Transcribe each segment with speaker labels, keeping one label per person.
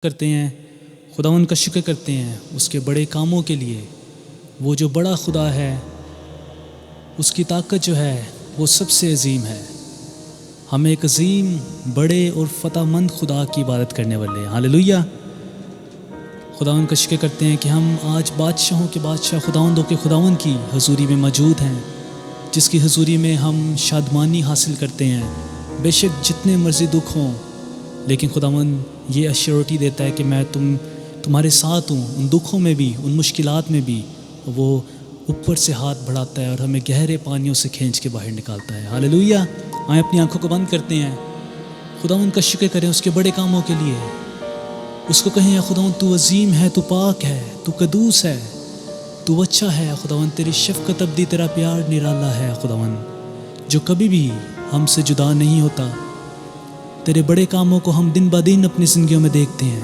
Speaker 1: کرتے ہیں، خداوند کا شکر کرتے ہیں اس کے بڑے کاموں کے لیے۔ وہ جو بڑا خدا ہے اس کی طاقت جو ہے وہ سب سے عظیم ہے۔ ہم ایک عظیم، بڑے اور فتح مند خدا کی عبادت کرنے والے ہیں۔ ہاللویہ۔ خداوند کا شکر کرتے ہیں کہ ہم آج بادشاہوں کے بادشاہ، خداوندوں کے خداوند کی حضوری میں موجود ہیں، جس کی حضوری میں ہم شادمانی حاصل کرتے ہیں۔ بے شک جتنے مرضی دکھ ہوں، لیکن خداوند یہ ایشورٹی دیتا ہے کہ میں تمہارے ساتھ ہوں، ان دکھوں میں بھی، ان مشکلات میں بھی۔ وہ اوپر سے ہاتھ بڑھاتا ہے اور ہمیں گہرے پانیوں سے کھینچ کے باہر نکالتا ہے۔ ہاللویہ۔ آئیں اپنی آنکھوں کو بند کرتے ہیں، خداوند کا شکر کریں اس کے بڑے کاموں کے لیے۔ اس کو کہیں، خداوند تو عظیم ہے، تو پاک ہے، تو قدوس ہے، تو اچھا ہے خداوند، تیری شفقت ابدی، تیرا پیار نرالا ہے خداوند، جو کبھی بھی ہم سے جدا نہیں ہوتا۔ تیرے بڑے کاموں کو ہم دن با دن اپنی زندگیوں میں دیکھتے ہیں،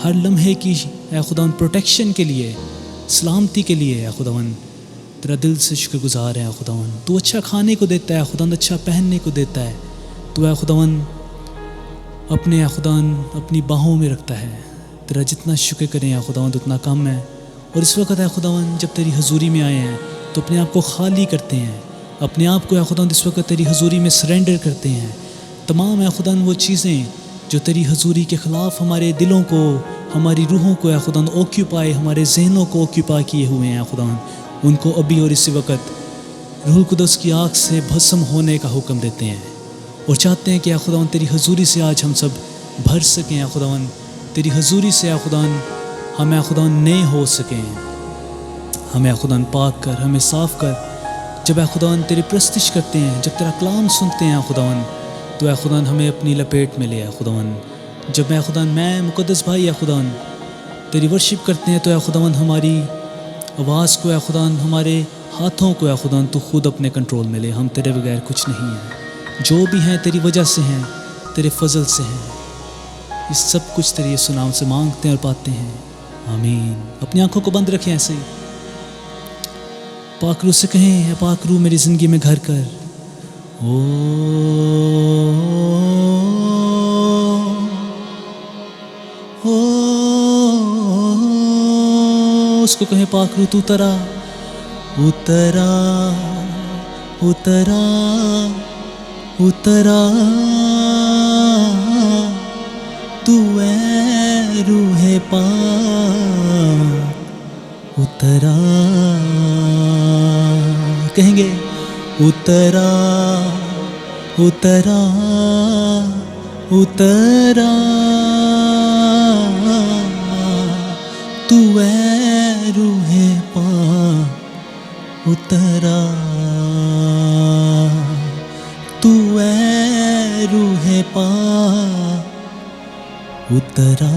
Speaker 1: ہر لمحے کی اے خداوند پروٹیکشن کے لیے، سلامتی کے لیے اے خداوند تیرا دل سے شکر گزار ہے اے خداوند۔ تو اچھا کھانے کو دیتا ہے خداوند، اچھا پہننے کو دیتا ہے، تو اے خداوند اپنے اے خداوند اپنی باہوں میں رکھتا ہے۔ تیرا جتنا شکر کریں اے خداوند اتنا کم ہے۔ اور اس وقت اے خداوند جب تیری حضوری میں آئے ہیں تو اپنے آپ کو خالی کرتے ہیں، اپنے آپ کو اے خداوند اس وقت تیری حضوری میں سرنڈر کرتے ہیں۔ تمام اے خداوند وہ چیزیں جو تیری حضوری کے خلاف ہمارے دلوں کو، ہماری روحوں کو اے خداوند اوکیوپائی، ہمارے ذہنوں کو اوکیوپائی کیے ہوئے ہیں اے خداوند، ان کو ابھی اور اسی وقت روح القدس کی آگ سے بھسم ہونے کا حکم دیتے ہیں، اور چاہتے ہیں کہ اے خداوند تیری حضوری سے آج ہم سب بھر سکیں اے خداوند، تیری حضوری سے اے خداوند ہم اے خداوند نئے ہو سکیں، ہمیں اے خداوند پاک کر، ہمیں صاف کر۔ جب اے خداوند تیری پرستش کرتے ہیں، جب تیرا کلام سنتے ہیں اے خداوند، تو اے خداوند ہمیں اپنی لپیٹ میں لے اے خداوند۔ جب اے خداوند میں مقدس بھائی اے خداوند تیری ورشپ کرتے ہیں، تو اے خداوند ہماری آواز کو اے خداوند، ہمارے ہاتھوں کو اے خداوند تو خود اپنے کنٹرول میں لے۔ ہم تیرے بغیر کچھ نہیں ہیں، جو بھی ہیں تیری وجہ سے ہیں، تیرے فضل سے ہیں۔ اس سب کچھ تیری یسوع نام سے مانگتے ہیں اور پاتے ہیں، آمین۔ اپنی آنکھوں کو بند رکھیں ایسے ہی، پاک روح سے کہیں، اے پاک روح میری زندگی میں گھر کر۔ اس کو کہیں، پاک روح تو اترا اترا اترا اترا، تو اے روح پاک اترا، کہیں گے اترا اترا اترا، تو اے روح پاک اترا، تو اے روح پاک اترا۔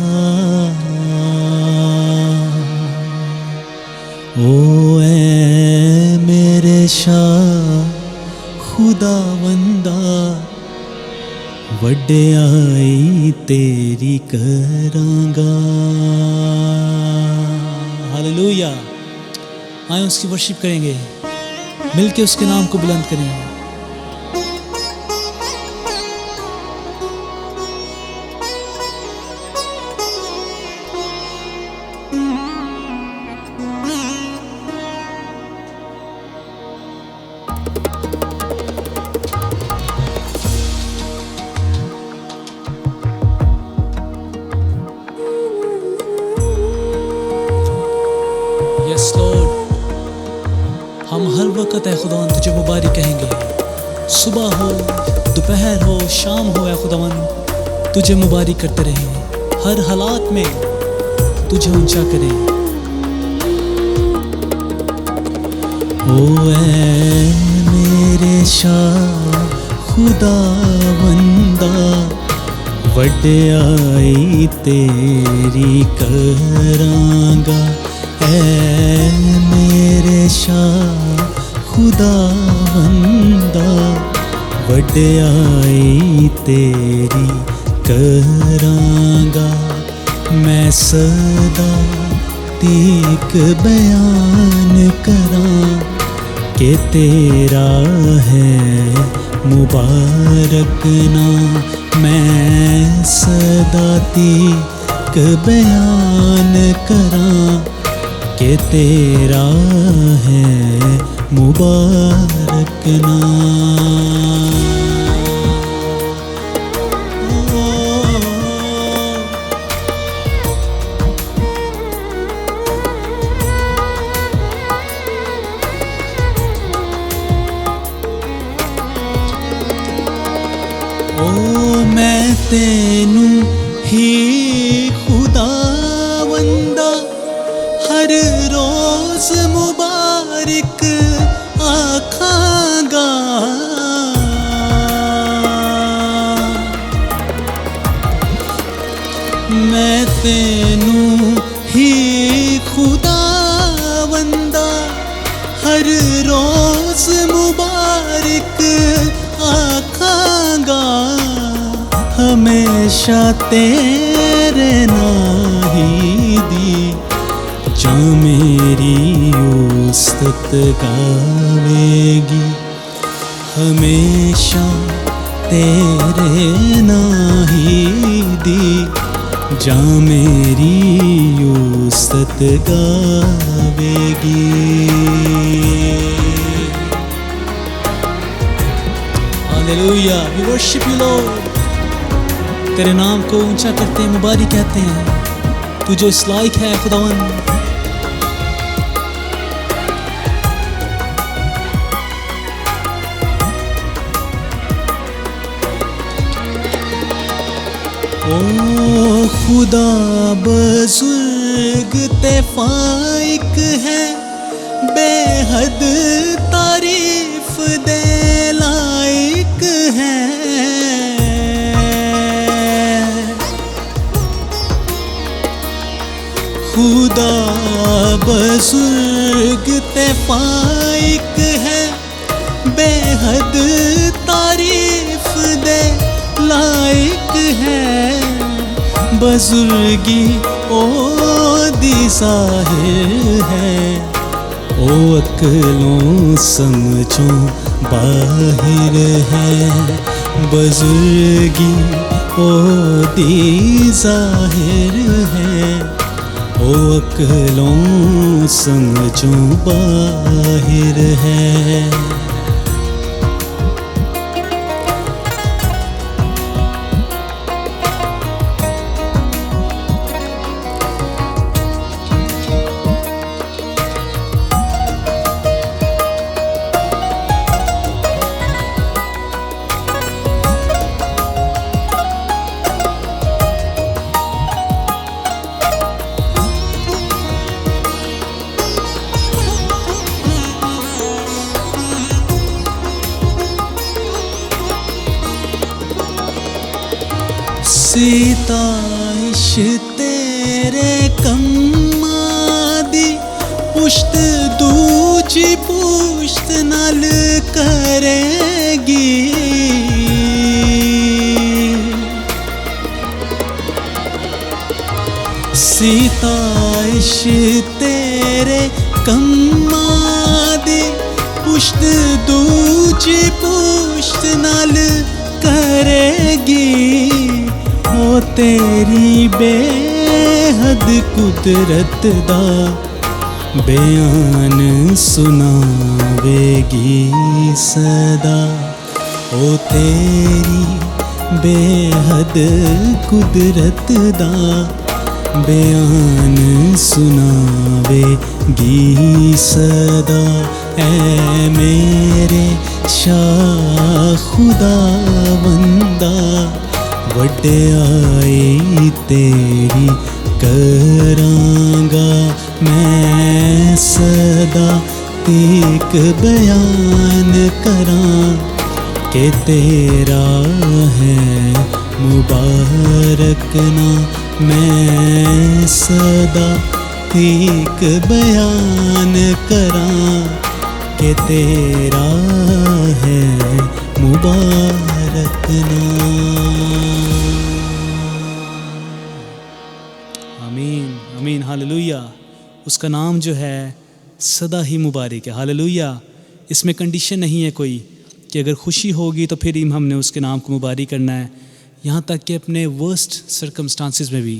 Speaker 1: او اے میرے شاہ خداوندا، وڈیائی تیری کراں گا۔ ہاللویہ۔ آئیں اس کی ورشپ کریں گے، مل کے اس کے نام کو بلند کریں۔ یس لارڈ، ہم ہر وقت اے خداوند تجھے مبارک کہیں گے، صبح ہو، دوپہر ہو، شام ہو اے خداوند تجھے مبارک کرتے رہیں، ہر حالات میں تجھے اونچا کریں۔ او اے میرے شاہ خداوندا، وڈیائی تیری کراں گا، اے میرے شاہ خداوندا، وڈیائی تیری کراں گا، میں سدا تیک بیان کراں کہ تیرا ہے مبارک نام، میں سدا ایک بیان کراں کہ تیرا ہے مبارک نام. میں تینوں ہی خداوندا ہر روز مبارک آکھاں گا. میں تینوں ہی خداوندا ہر روز مبارک آکھاں گا. ہمیشہ تیرے ناہیدی جاں میری وسعت گاوے گی. ہمیشہ تیرے ناہیدی جاں میری وسعت گاوے گی. ہاللیلویا. We worship you Lord. تیرے نام کو اونچا کرتے ہیں، مبارک کہتے ہیں. تو جو اس لائق ہے خداوند. او خدا بزرگ تے فائق ہے، بے حد تعریف دے لائق ہے. خدا بزرگ تے فائق ہے، بے حد تعریف دے لائق ہے. بزرگی او دی ظاہر ہے، او عقلوں سمجھوں باہر ہے. بزرگی او دی ظاہر ہے، او عقلوں سمجھوں باہر ہے. ستائش تیرے کماں دی پشت دوجی پشت نال کرے گی. ستائش تیرے کماں دی پشت دوجی پشت نال کرے گی. وہ تیری بے حد قدرت دا بیان سناوے گی صدا. وہ تیری بے حد قدرت دا بیان سناوے گی صدا. اے میرے شاہ خداوندا وڈیائی تیری کراں گا. میں صدا ایک بیان کراں کہ تیرا ہے مبارک نام. میں صدا ایک بیان کراں کہ تیرا ہے مبارک نام. آمین آمین. ہاللیلویا. اس کا نام جو ہے سدا ہی مبارک ہے. ہاللیلویا. اس میں کنڈیشن نہیں ہے کوئی کہ اگر خوشی ہوگی تو پھر ہم نے اس کے نام کو مبارک کرنا ہے. یہاں تک کہ اپنے ورسٹ سرکمسٹانسز میں بھی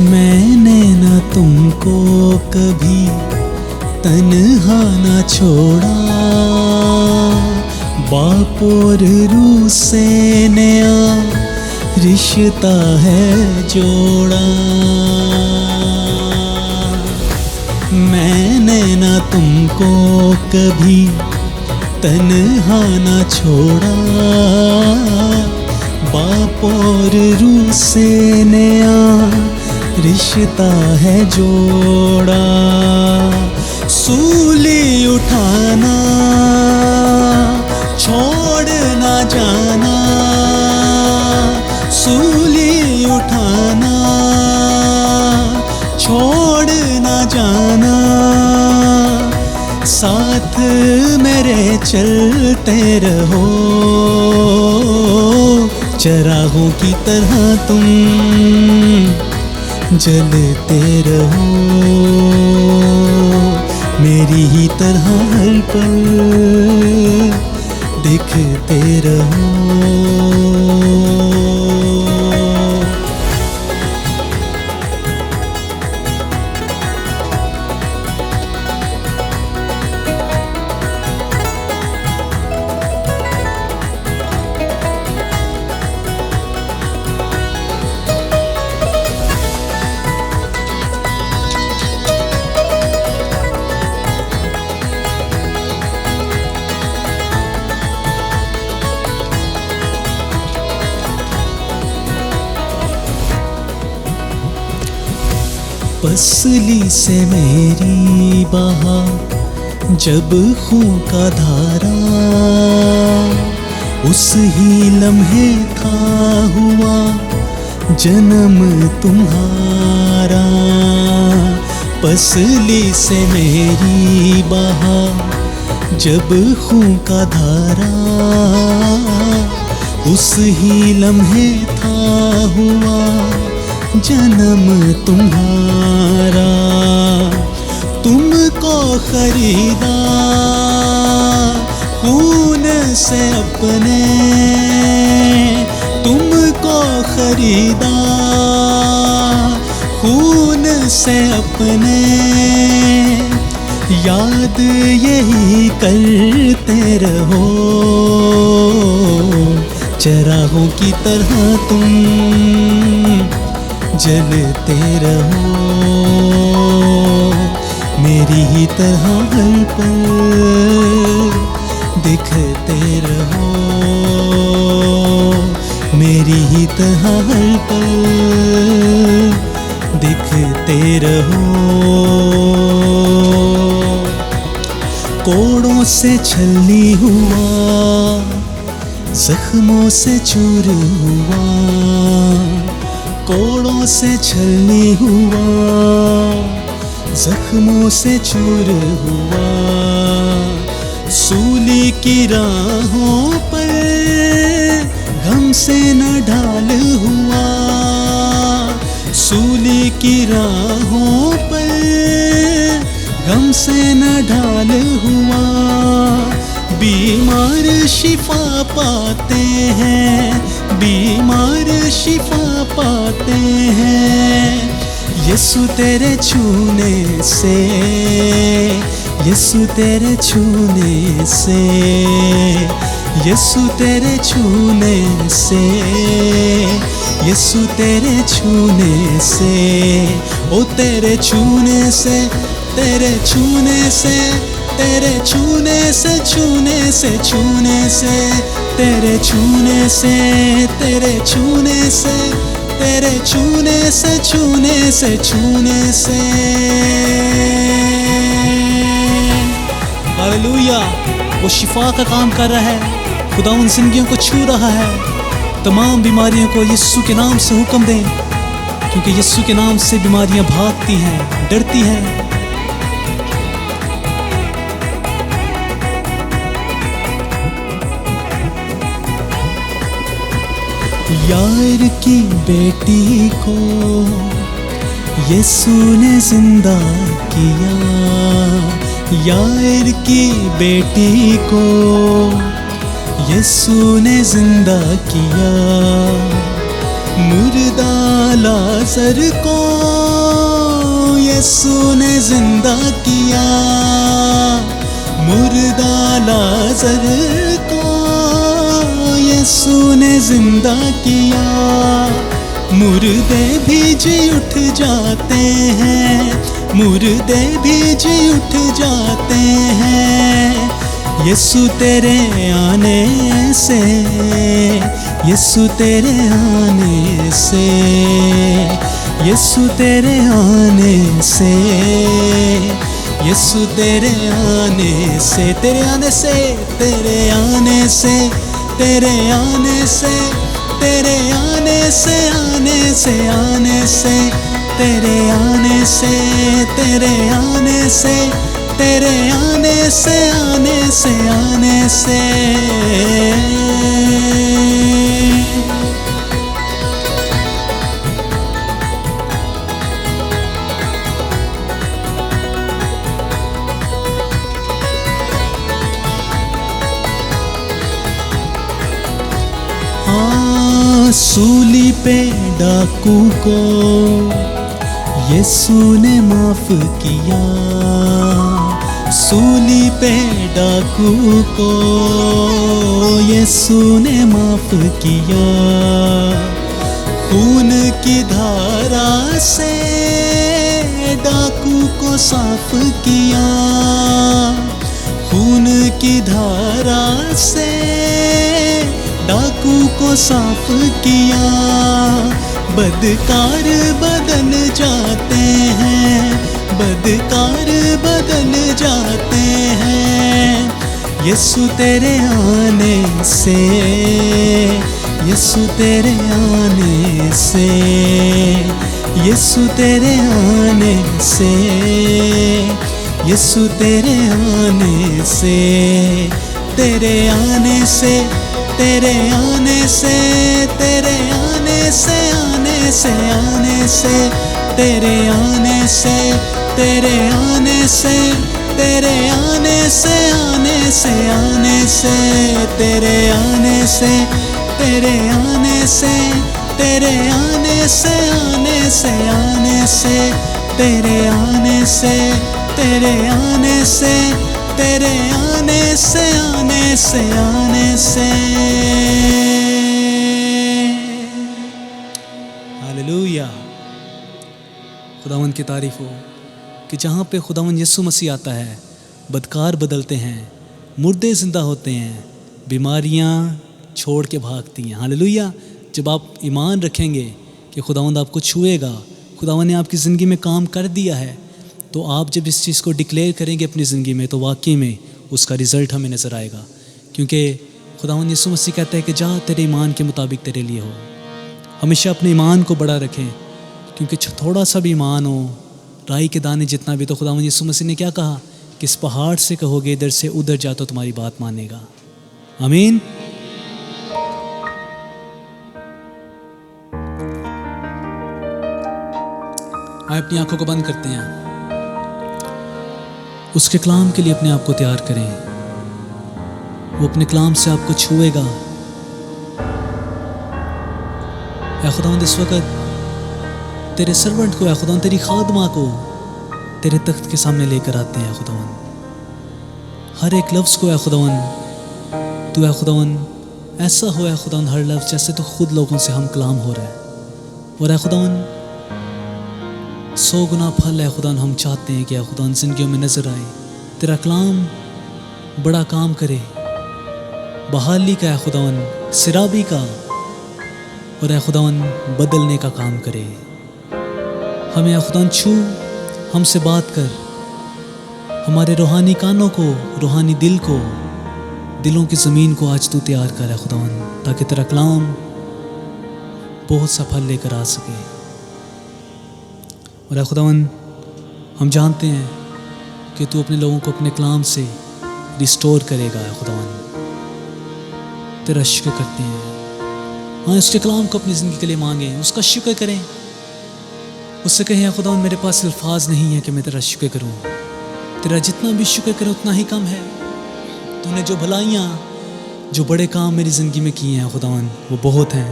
Speaker 1: میں نے نہ تم کو کبھی تنہا نہ چھوڑا، باپ اور روح سے نیا رشتہ ہے جوڑا۔ میں نے نہ تم کو کبھی تنہا نہ چھوڑا، باپ اور روح سے نیا رشتہ ہے جوڑا۔ سولی اٹھانا چھوڑ نہ جانا، سولی اٹھانا چھوڑ نہ جانا، ساتھ میرے چلتے رہو، چراغوں کی طرح تم جلتے رہو، میری ہی طرح ہر پل دکھتے رہو۔ پسلی سے میری بہا جب خون کا دھارا، اس ہی لمحے تھا ہوا جنم تمہارا۔ پسلی سے میری بہا جب خون کا دھارا، اس ہی لمحے تھا ہوا جنم تمہارا۔ تم کو خریدا خون سے اپنے، تم کو خریدا خون سے اپنے، یاد یہی کرتے رہو، چراغوں کی طرح تم جلتے رہو، میری ہی طرح ہر پل دکھتے رہو، میری ہی طرح ہر پل دکھتے رہو۔ کوڑوں سے چھلنی ہوا، زخموں سے چور ہوا، کوڑوں سے چھلنی ہوا، زخموں سے چور ہوا، سولی کی راہوں پر غم سے نہ ڈھال ہوا، سولی کی راہوں پر غم سے نہ ڈھال ہوا، بیمار شفا پاتے ہیں، بیمار شفا پاتے ہیں، یسوع تیرے چھونے سے، یسوع تیرے چھونے سے، یسوع تیرے چھونے سے، یسوع تیرے چھونے سے، او تیرے چھونے سے، تیرے چھونے سے، تیرے چھونے سے، چھونے سے، چھونے سے، تیرے چھونے سے، تیرے چھونے سے، تیرے چھونے سے، چھونے سے، چھونے سے۔ ہاللویا، وہ شفا کا کام کر رہا ہے، خدا ان زندگیوں کو چھو رہا ہے۔ تمام بیماریوں کو یسوع کے نام سے حکم دیں، کیونکہ یسوع کے نام سے بیماریاں بھاگتی ہیں، ڈرتی ہیں۔ یار کی بیٹی کو یسوع نے زندہ کیا، یار کی بیٹی کو یسوع نے زندہ کیا، مردہ لازر کو یسوع نے زندہ کیا، مردہ لازر کو یسوع نے زندہ کیا، مردے بھی جی اٹھ جاتے ہیں، مردے بھی جی اٹھ جاتے ہیں، یسوع تیرے آنے سے، یسوع تیرے آنے سے، یسوع تیرے آنے سے، یسوع تیرے آنے سے، تیرے آنے سے، تیرے آنے سے، تیرے آنے سے، تیرے آنے سے، آنے سے، آنے سے، تیرے آنے سے، تیرے آنے سے، تیرے آنے سے، آنے سے، آنے سے۔ سولی پہ ڈاکو کو یسوع نے معاف کیا، سولی پہ ڈاکو کو یسوع نے معاف کیا، خون کی دھارا سے ڈاکو کو صاف کیا، خون کی دھارا سے ڈاکو کو صاف کیا، بدکار بدل جاتے ہیں، بدکار بدل جاتے ہیں، یسوع تیرے آنے سے، یسوع تیرے آنے سے، یسوع تیرے آنے سے، یسوع تیرے آنے سے، تیرے آنے سے، تیرے آنے سے، تیرے آنے سے، آنے سے، آنے سے، تیرے آنے سے، تیرے آنے سے، تیرے آنے سے، آنے سے، آنے سے، تیرے آنے سے، تیرے آنے سے، تیرے آنے سے، آنے سے، آنے سے، تیرے آنے سے، تیرے آنے سے، تیرے آنے سے، آنے سے، آنے سے۔ ہاللویا، خداوند کی تعریف ہو کہ جہاں پہ خداوند یسوع مسیح آتا ہے، بدکار بدلتے ہیں، مردے زندہ ہوتے ہیں، بیماریاں چھوڑ کے بھاگتی ہیں۔ ہاللویا، جب آپ ایمان رکھیں گے کہ خداوند آپ کو چھوئے گا، خداوند نے آپ کی زندگی میں کام کر دیا ہے، تو آپ جب اس چیز کو ڈکلیئر کریں گے اپنی زندگی میں، تو واقعی میں اس کا رزلٹ ہمیں نظر آئے گا، کیونکہ خداوند یسوع مسیح کہتا ہے کہ جا تیرے ایمان کے مطابق تیرے لیے ہو۔ ہمیشہ اپنے ایمان کو بڑا رکھیں، کیونکہ تھوڑا سا بھی ایمان ہو، رائی کے دانے جتنا بھی، تو خداوند یسوع مسیح نے کیا کہا کہ اس پہاڑ سے کہو گے ادھر سے ادھر جا تو تمہاری بات مانے گا۔ آمین۔ آئے اپنی آنکھوں کو بند کرتے ہیں، اس کے کلام کے لیے اپنے آپ کو تیار کریں، وہ اپنے کلام سے آپ کو چھوئے گا۔ اے خداوند اس وقت تیرے سرونٹ کو، اے خداوند تیری خادمہ کو تیرے تخت کے سامنے لے کر آتے ہیں۔ خداوند ہر ایک لفظ کو، اے خداوند تو اے خداوند ایسا ہو، اے خداوند ہر لفظ جیسے تو خود لوگوں سے ہم کلام ہو رہا ہے، اور اے خداوند 100 گنا پھل، اے خداوند ہم چاہتے ہیں کہ اے خداوند زندگیوں میں نظر آئے، تیرا کلام بڑا کام کرے، بحالی کا، اے خداوند سرابی کا، اور اے خداوند بدلنے کا کام کرے۔ ہمیں اے خداوند چھو، ہم سے بات کر، ہمارے روحانی کانوں کو، روحانی دل کو، دلوں کی زمین کو آج تو تیار کر، اے خداوند، تاکہ تیرا کلام بہت سا پھل لے کر آ سکے۔ اور اے خداوند ہم جانتے ہیں کہ تو اپنے لوگوں کو اپنے کلام سے ریسٹور کرے گا۔ اے خداوند تیرا شکر کرتے ہیں، ہاں اس کے کلام کو اپنی زندگی کے لیے مانگیں، اس کا شکر کریں، اس سے کہیں اے خداوند میرے پاس الفاظ نہیں ہے کہ میں تیرا شکر کروں، تیرا جتنا بھی شکر کروں اتنا ہی کم ہے۔ تو نے جو بھلائیاں، جو بڑے کام میری زندگی میں کیے ہیں خداوند، وہ بہت ہیں۔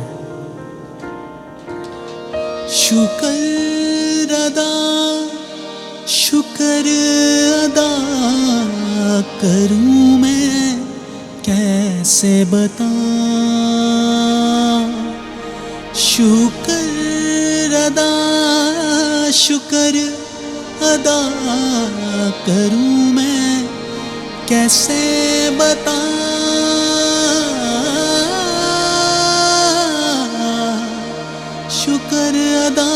Speaker 1: شکر ادا کروں میں کیسے بتاؤں، شکر ادا کروں میں کیسے بتاؤں، شکر ادا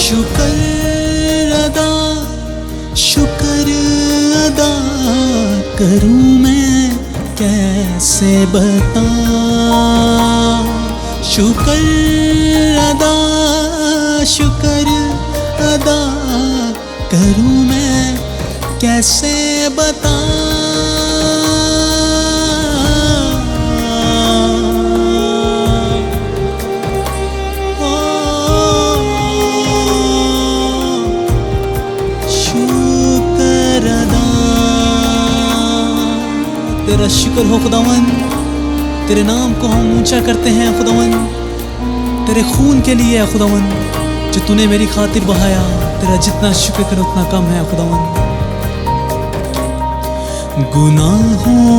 Speaker 1: شکر ادا شکر ادا کروں میں کیسے بتاؤں، شکر ادا کروں میں کیسے تیرا شکر ہو خداوند، تیرے نام کو ہم اونچا کرتے ہیں خداوند، تیرے خون کے لیے ہے خداوند جو تو نے میری خاطر بہایا، تیرا جتنا شکر کرو اتنا کم ہے خداوند۔ گناہوں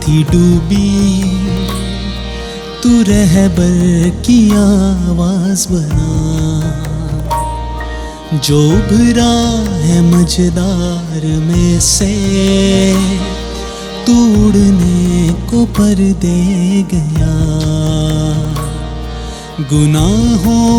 Speaker 1: تھی ڈوبی، تو رہبر کی آواز بنا، جو ابھرا ہے مجدار میں سے، تو اڑنے کو پر دے گیا۔ گناہوں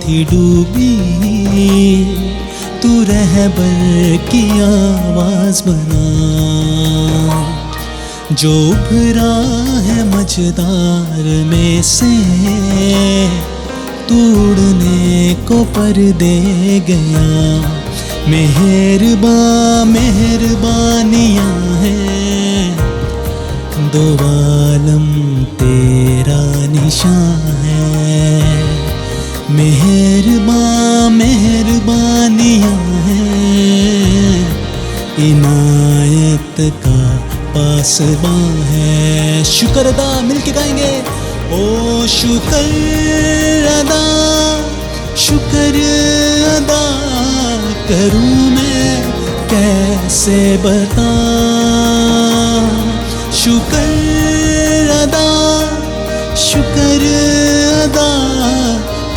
Speaker 1: تھی ڈوبی، تو رہبر کی آواز بنا، جو ابھرا ہے مجدار میں سے، توڑنے کو پر دے گیا۔ مہربانیاں ہیں دو عالم تیرا نشان ہے، مہربانیاں ہیں عنایت کا پاسباں ہے۔ شکر ادا مل کے گائیں گے، او شکر ادا کروں میں کیسے بتاؤں، شکر ادا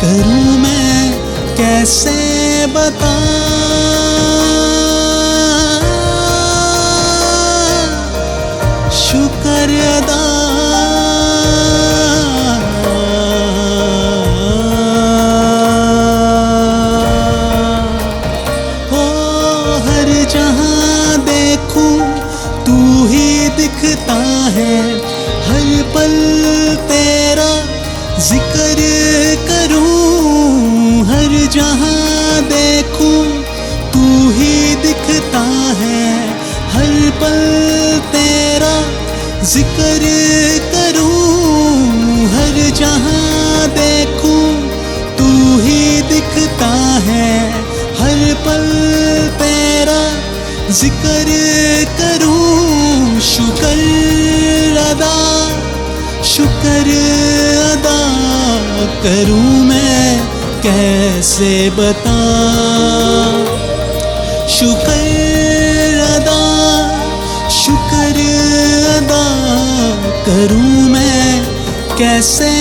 Speaker 1: کروں میں کیسے بتاؤں، شکر ادا دکھتا ہے، ہر پل تیرا ذکر کروں، ہر جہاں دیکھوں تو ہی دکھتا ہے، ہر پل تیرا ذکر کروں، ہر جہاں دیکھوں تو ہی دکھتا ہے، ہر پل تیرا ذکر کروں، شکر ادا کروں میں کیسے بتاؤں، شکر ادا کروں میں کیسے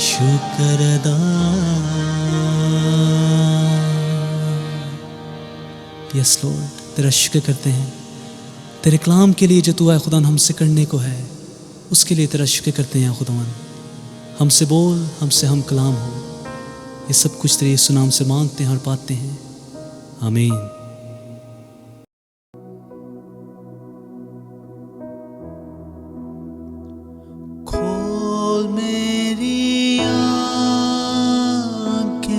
Speaker 1: شکر ادا یس لارڈ، تیرا شکر کرتے ہیں تیرے کلام کے لیے جو تو ہے خدا ہم سے کرنے کو ہے، اس کے لیے تیرا شکر کرتے ہیں خداوند۔ ہم سے بول، ہم سے ہم کلام ہو. یہ سب کچھ تیرے یسوع نام سے مانگتے ہیں اور پاتے ہیں. آمین.
Speaker 2: کھول میری آنکھیں،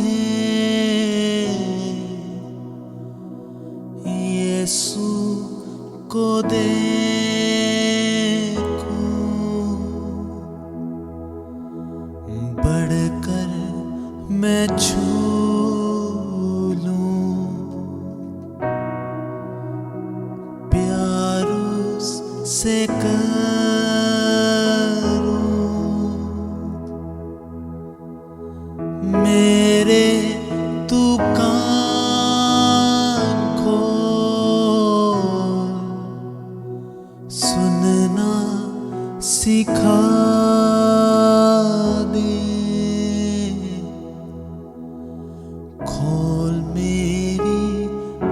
Speaker 2: یسوع کو دیکھوں، بڑھ کر میں چھو لوں، پیار اس سے میرے تو کان کھول، سننا سکھا دے. کھول میری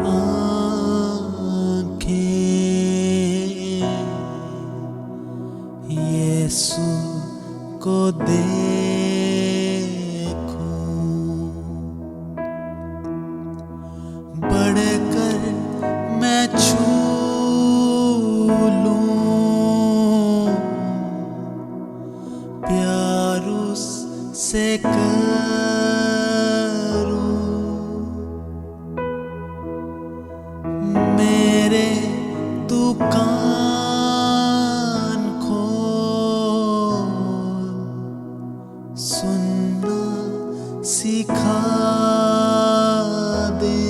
Speaker 2: آنکھیں، یسوع کو بڑھ کر میں چھو لوں، پیار اس سے کروں، میرے تو کان کھول، سننا سکھا دے.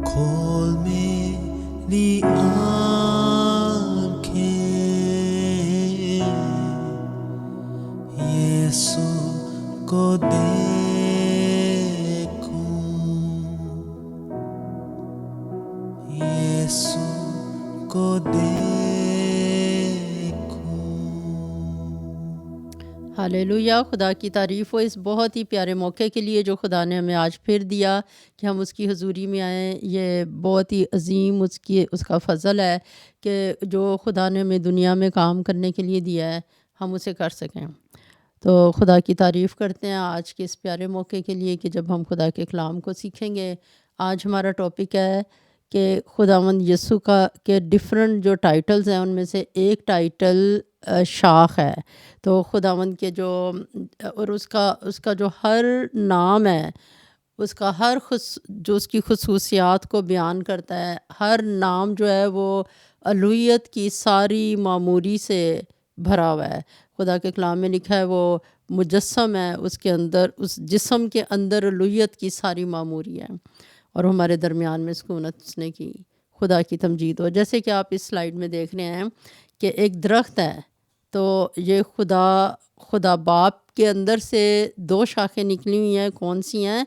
Speaker 2: کھول میری آنکھیں، یسوع کو دیکھوں، یسوع کو دیکھوں.
Speaker 3: ہالےلویا. خدا کی تعریف ہو اس بہت ہی پیارے موقع کے لیے جو خدا نے ہمیں آج پھر دیا کہ ہم اس کی حضوری میں آئیں. یہ بہت ہی عظیم اس کا فضل ہے کہ جو خدا نے ہمیں دنیا میں کام کرنے کے لیے دیا ہے ہم اسے کر سکیں. تو خدا کی تعریف کرتے ہیں آج کے اس پیارے موقع کے لیے کہ جب ہم خدا کے کلام کو سیکھیں گے. آج ہمارا ٹاپک ہے کہ خداوند یسوع کے ڈفرنٹ جو ٹائٹلز ہیں ان میں سے ایک ٹائٹل شاخ ہے. تو خداوند کے جو اور اس کا جو ہر نام ہے اس کا جو اس کی خصوصیات کو بیان کرتا ہے. ہر نام جو ہے وہ الوہیت کی ساری معموری سے بھرا ہوا ہے. خدا کے کلام میں لکھا ہے وہ مجسم ہے، اس کے اندر اس جسم کے اندر الوہیت کی ساری معموری ہے اور ہمارے درمیان میں سکونت اس نے کی. خدا کی تمجید ہو. جیسے کہ آپ اس سلائیڈ میں دیکھ رہے ہیں کہ ایک درخت ہے تو یہ خدا باپ کے اندر سے دو شاخیں نکلی ہوئی ہیں. کون سی ہیں؟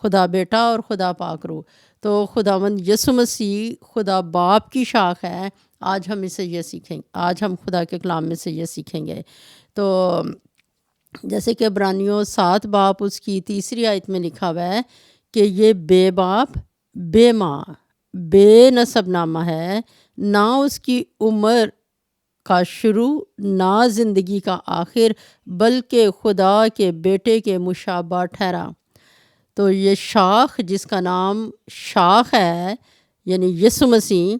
Speaker 3: خدا بیٹا اور خدا پاک روح. تو خداوند یسوع مسیح خدا باپ کی شاخ ہے. آج ہم اسے یہ سیکھیں، آج ہم خدا کے کلام میں سے یہ سیکھیں گے. تو جیسے کہ عبرانیوں 7 باب اس کی 3 آیت میں لکھا ہوا ہے کہ یہ بے باپ بے ماں بے نسب نامہ ہے، نہ اس کی عمر کا شروع نہ زندگی کا آخر، بلکہ خدا کے بیٹے کے مشابہ ٹھہرا. تو یہ شاخ جس کا نام شاخ ہے یعنی یسوع مسیح،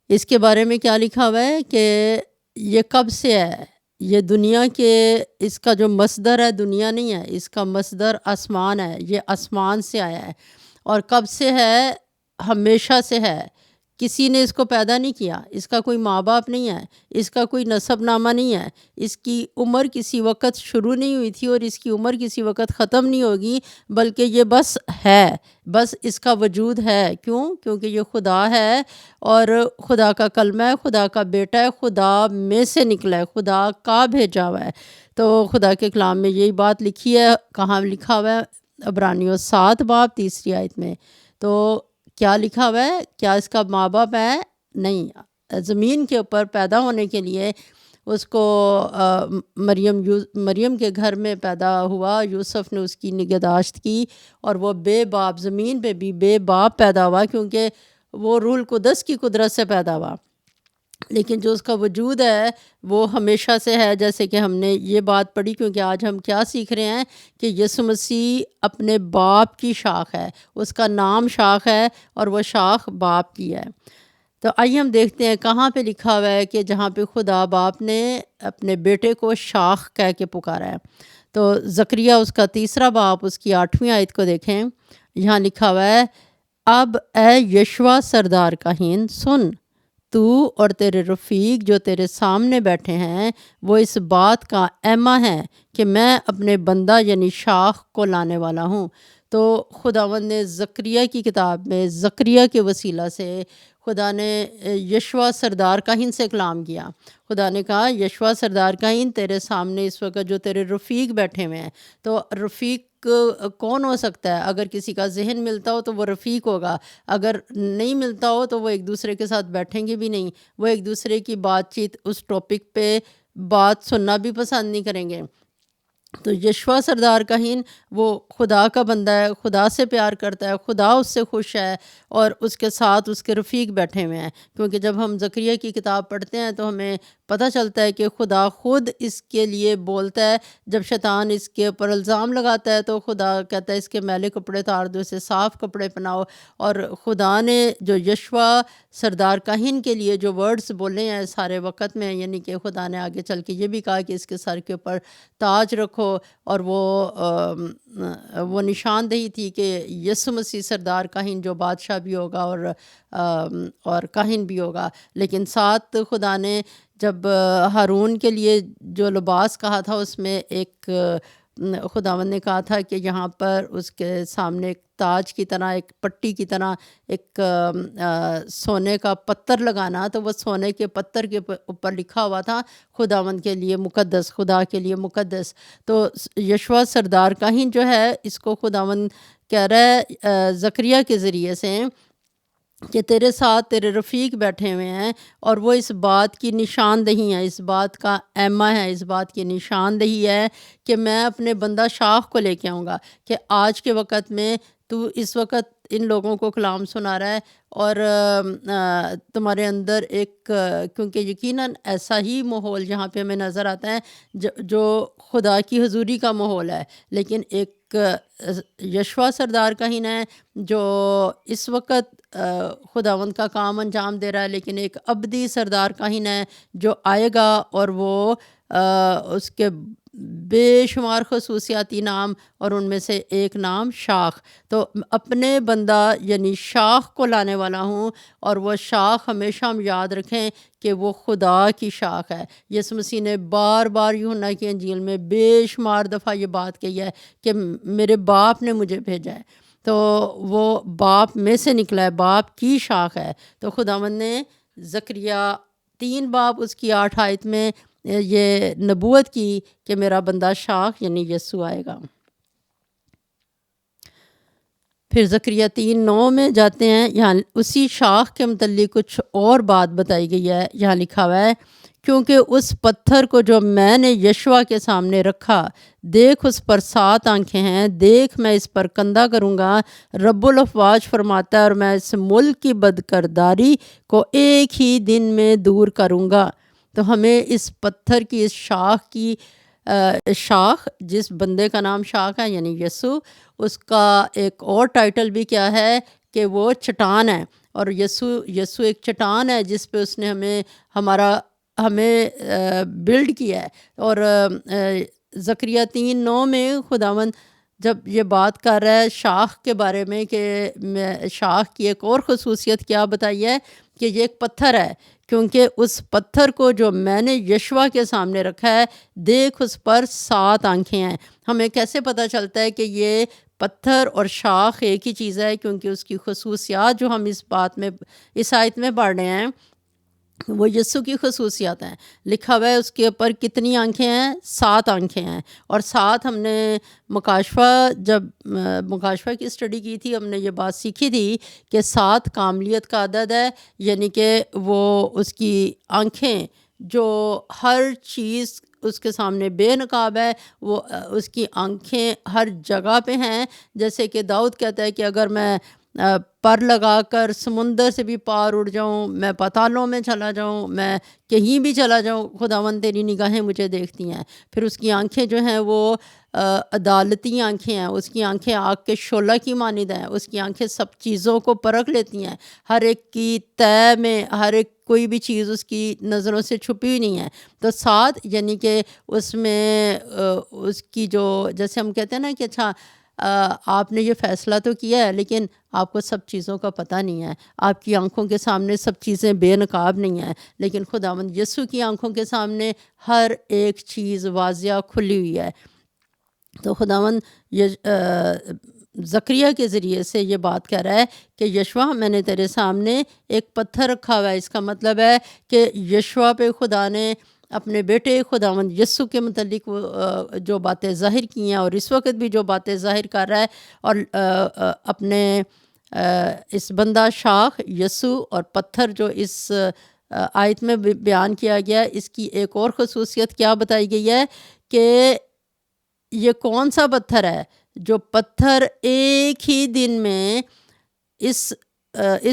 Speaker 3: اس کے بارے میں کیا لکھا ہوا ہے کہ یہ کب سے ہے؟ یہ دنیا کے اس کا جو مصدر ہے دنیا نہیں ہے، اس کا مصدر آسمان ہے. یہ آسمان سے آیا ہے. اور کب سے ہے؟ ہمیشہ سے ہے. کسی نے اس کو پیدا نہیں کیا، اس کا کوئی ماں باپ نہیں ہے، اس کا کوئی نسب نامہ نہیں ہے، اس کی عمر کسی وقت شروع نہیں ہوئی تھی اور اس کی عمر کسی وقت ختم نہیں ہوگی، بلکہ یہ بس ہے، بس اس کا وجود ہے. کیونکہ یہ خدا ہے اور خدا کا کلمہ ہے، خدا کا بیٹا ہے، خدا میں سے نکلا ہے، خدا کا بھیجا ہوا ہے. تو خدا کے کلام میں یہی بات لکھی ہے. کہاں لکھا ہوا ہے؟ عبرانیوں 7 باب 3 آیت میں. تو کیا لکھا ہوا ہے؟ کیا اس کا ماں باپ ہے؟ نہیں. زمین کے اوپر پیدا ہونے کے لیے اس کو مریم کے گھر میں پیدا ہوا. یوسف نے اس کی نگہداشت کی اور وہ بے باپ، زمین پہ بھی بے باپ پیدا ہوا کیونکہ وہ روح القدس کی قدرت سے پیدا ہوا. لیکن جو اس کا وجود ہے وہ ہمیشہ سے ہے، جیسے کہ ہم نے یہ بات پڑھی، کیونکہ آج ہم کیا سیکھ رہے ہیں کہ یسوع مسیح اپنے باپ کی شاخ ہے، اس کا نام شاخ ہے اور وہ شاخ باپ کی ہے۔ تو آئیے ہم دیکھتے ہیں کہاں پہ لکھا ہوا ہے کہ جہاں پہ خدا باپ نے اپنے بیٹے کو شاخ کہہ کے پکارا ہے۔ تو زکریا اس کا 3 باب اس کی 8ویں آیت کو دیکھیں، یہاں لکھا ہوا ہے، اب اے یشوع سردار کاہن سن، تو اور تیرے رفیق جو تیرے سامنے بیٹھے ہیں وہ اس بات کا ایمہ ہے کہ میں اپنے بندہ یعنی شاخ کو لانے والا ہوں۔ تو خداوند نے زکریا کی کتاب میں زکریا کے وسیلہ سے خدا نے یشوع سردار کاہن سے کلام کیا۔ خدا نے کہا یشوع سردار کاہن تیرے سامنے اس وقت جو تیرے رفیق بیٹھے ہوئے ہیں، تو رفیق کون ہو سکتا ہے؟ اگر کسی کا ذہن ملتا ہو تو وہ رفیق ہوگا، اگر نہیں ملتا ہو تو وہ ایک دوسرے کے ساتھ بیٹھیں گے بھی نہیں، وہ ایک دوسرے کی بات چیت اس ٹاپک پہ بات سننا بھی پسند نہیں کریں گے۔ تو یشوع سردار کاہن وہ خدا کا بندہ ہے، خدا سے پیار کرتا ہے، خدا اس سے خوش ہے، اور اس کے ساتھ اس کے رفیق بیٹھے ہوئے ہیں۔ کیونکہ جب ہم زکریا کی کتاب پڑھتے ہیں تو ہمیں پتہ چلتا ہے کہ خدا خود اس کے لیے بولتا ہے۔ جب شیطان اس کے اوپر الزام لگاتا ہے تو خدا کہتا ہے اس کے میلے کپڑے اتار دو، اسے صاف کپڑے پہناؤ۔ اور خدا نے جو یشوع سردار کاہن کے لیے جو ورڈز بولے ہیں سارے وقت میں، یعنی کہ خدا نے آگے چل کے یہ بھی کہا کہ اس کے سر کے اوپر تاج رکھو، اور وہ نشاندہی تھی کہ یسوع مسیح سردار کاہن جو بادشاہ بھی ہوگا اور کاہن بھی ہوگا۔ لیکن ساتھ خدا نے جب ہارون کے لیے جو لباس کہا تھا اس میں ایک خداوند نے کہا تھا کہ یہاں پر اس کے سامنے ایک تاج کی طرح، ایک پٹی کی طرح ایک سونے کا پتھر لگانا، تو وہ سونے کے پتھر کے اوپر لکھا ہوا تھا خداوند کے لیے مقدس، خدا کے لیے مقدس۔ تو یشوع سردار کاہن جو ہے اس کو خداوند کہہ رہا ہے زکریا کے ذریعے سے کہ تیرے ساتھ تیرے رفیق بیٹھے ہوئے ہیں، اور وہ اس بات کی نشاندہی ہے، اس بات کا ایمہ ہے، اس بات کی نشاندہی ہے کہ میں اپنے بندہ شاخ کو لے کے آؤں گا۔ کہ آج کے وقت میں تو اس وقت ان لوگوں کو کلام سنا رہا ہے، اور تمہارے اندر ایک کیونکہ یقیناً ایسا ہی ماحول جہاں پہ ہمیں نظر آتا ہے جو خدا کی حضوری کا ماحول ہے، لیکن ایک یشوع سردار کاہن ہے جو اس وقت خداوند کا کام انجام دے رہا ہے، لیکن ایک ابدی سردار کاہن ہے جو آئے گا، اور وہ اس کے بے شمار خصوصیاتی نام، اور ان میں سے ایک نام شاخ۔ تو اپنے بندہ یعنی شاخ کو لانے والا ہوں، اور وہ شاخ ہمیشہ ہم یاد رکھیں کہ وہ خدا کی شاخ ہے۔ یسوع مسیح نے بار بار یوحنا کی انجیل میں بے شمار دفعہ یہ بات کہی ہے کہ میرے باپ نے مجھے بھیجا ہے۔ تو وہ باپ میں سے نکلا ہے، باپ کی شاخ ہے۔ تو خداوند نے زکریا 3 باب اس کی 8 آیت میں یہ نبوت کی کہ میرا بندہ شاخ یعنی یسوع آئے گا۔ پھر زکریا 3:9 میں جاتے ہیں، یہاں اسی شاخ کے متعلق کچھ اور بات بتائی گئی ہے۔ یہاں لکھا ہوا ہے، کیونکہ اس پتھر کو جو میں نے یشوع کے سامنے رکھا، دیکھ اس پر 7 آنکھیں ہیں، دیکھ میں اس پر کندہ کروں گا، رب الافواج فرماتا ہے، اور میں اس ملک کی بدکرداری کو ایک ہی دن میں دور کروں گا۔ تو ہمیں اس پتھر کی، اس شاخ کی، شاخ جس بندے کا نام شاخ ہے یعنی یسوع، اس کا ایک اور ٹائٹل بھی کیا ہے کہ وہ چٹان ہے، اور یسوع ایک چٹان ہے جس پہ اس نے ہمیں بلڈ کیا ہے۔ اور زکریا 3:9 میں خداوند جب یہ بات کر رہا ہے شاخ کے بارے میں کہ شاخ کی ایک اور خصوصیت کیا بتائی ہے کہ یہ ایک پتھر ہے، کیونکہ اس پتھر کو جو میں نے یشوع کے سامنے رکھا ہے، دیکھ اس پر 7 آنکھیں ہیں۔ ہمیں کیسے پتہ چلتا ہے کہ یہ پتھر اور شاخ ایک ہی چیز ہے؟ کیونکہ اس کی خصوصیات جو ہم اس آیت میں پڑھ رہے ہیں وہ یسوع کی خصوصیات ہیں۔ لکھا ہوا ہے اس کے اوپر کتنی آنکھیں ہیں؟ 7 آنکھیں ہیں۔ اور 7 ہم نے جب مکاشفہ کی اسٹڈی کی تھی، ہم نے یہ بات سیکھی تھی کہ 7 کاملیت کا عدد ہے، یعنی کہ وہ اس کی آنکھیں جو ہر چیز اس کے سامنے بے نقاب ہے، وہ اس کی آنکھیں ہر جگہ پہ ہیں۔ جیسے کہ داؤد کہتا ہے کہ اگر میں پر لگا کر سمندر سے بھی پار اڑ جاؤں، میں پاتالوں میں چلا جاؤں، میں کہیں بھی چلا جاؤں، خداوند تیری نگاہیں مجھے دیکھتی ہیں۔ پھر اس کی آنکھیں جو ہیں وہ عدالتی آنکھیں ہیں، اس کی آنکھیں آگ کے شعلہ کی مانند ہیں، اس کی آنکھیں سب چیزوں کو پرکھ لیتی ہیں، ہر ایک کی طے میں ہر ایک کوئی بھی چیز اس کی نظروں سے چھپی ہوئی نہیں ہے۔ تو ساتھ یعنی کہ اس میں اس کی جو جیسے ہم کہتے ہیں نا کہ اچھا آپ نے یہ فیصلہ تو کیا ہے لیکن آپ کو سب چیزوں کا پتہ نہیں ہے، آپ کی آنکھوں کے سامنے سب چیزیں بے نقاب نہیں ہیں، لیکن خداوند یسوع کی آنکھوں کے سامنے ہر ایک چیز واضح کھلی ہوئی ہے۔ تو خداوند زکریا کے ذریعے سے یہ بات کہہ رہا ہے کہ یشوع میں نے تیرے سامنے ایک پتھر رکھا ہوا ہے۔ اس کا مطلب ہے کہ یشوع پہ خدا نے اپنے بیٹے خداوند یسوع کے متعلق جو باتیں ظاہر کی ہیں اور اس وقت بھی جو باتیں ظاہر کر رہا ہے، اور اپنے اس بندہ شاخ یسوع اور پتھر جو اس آیت میں بیان کیا گیا ہے، اس کی ایک اور خصوصیت کیا بتائی گئی ہے کہ یہ کون سا پتھر ہے جو پتھر ایک ہی دن میں اس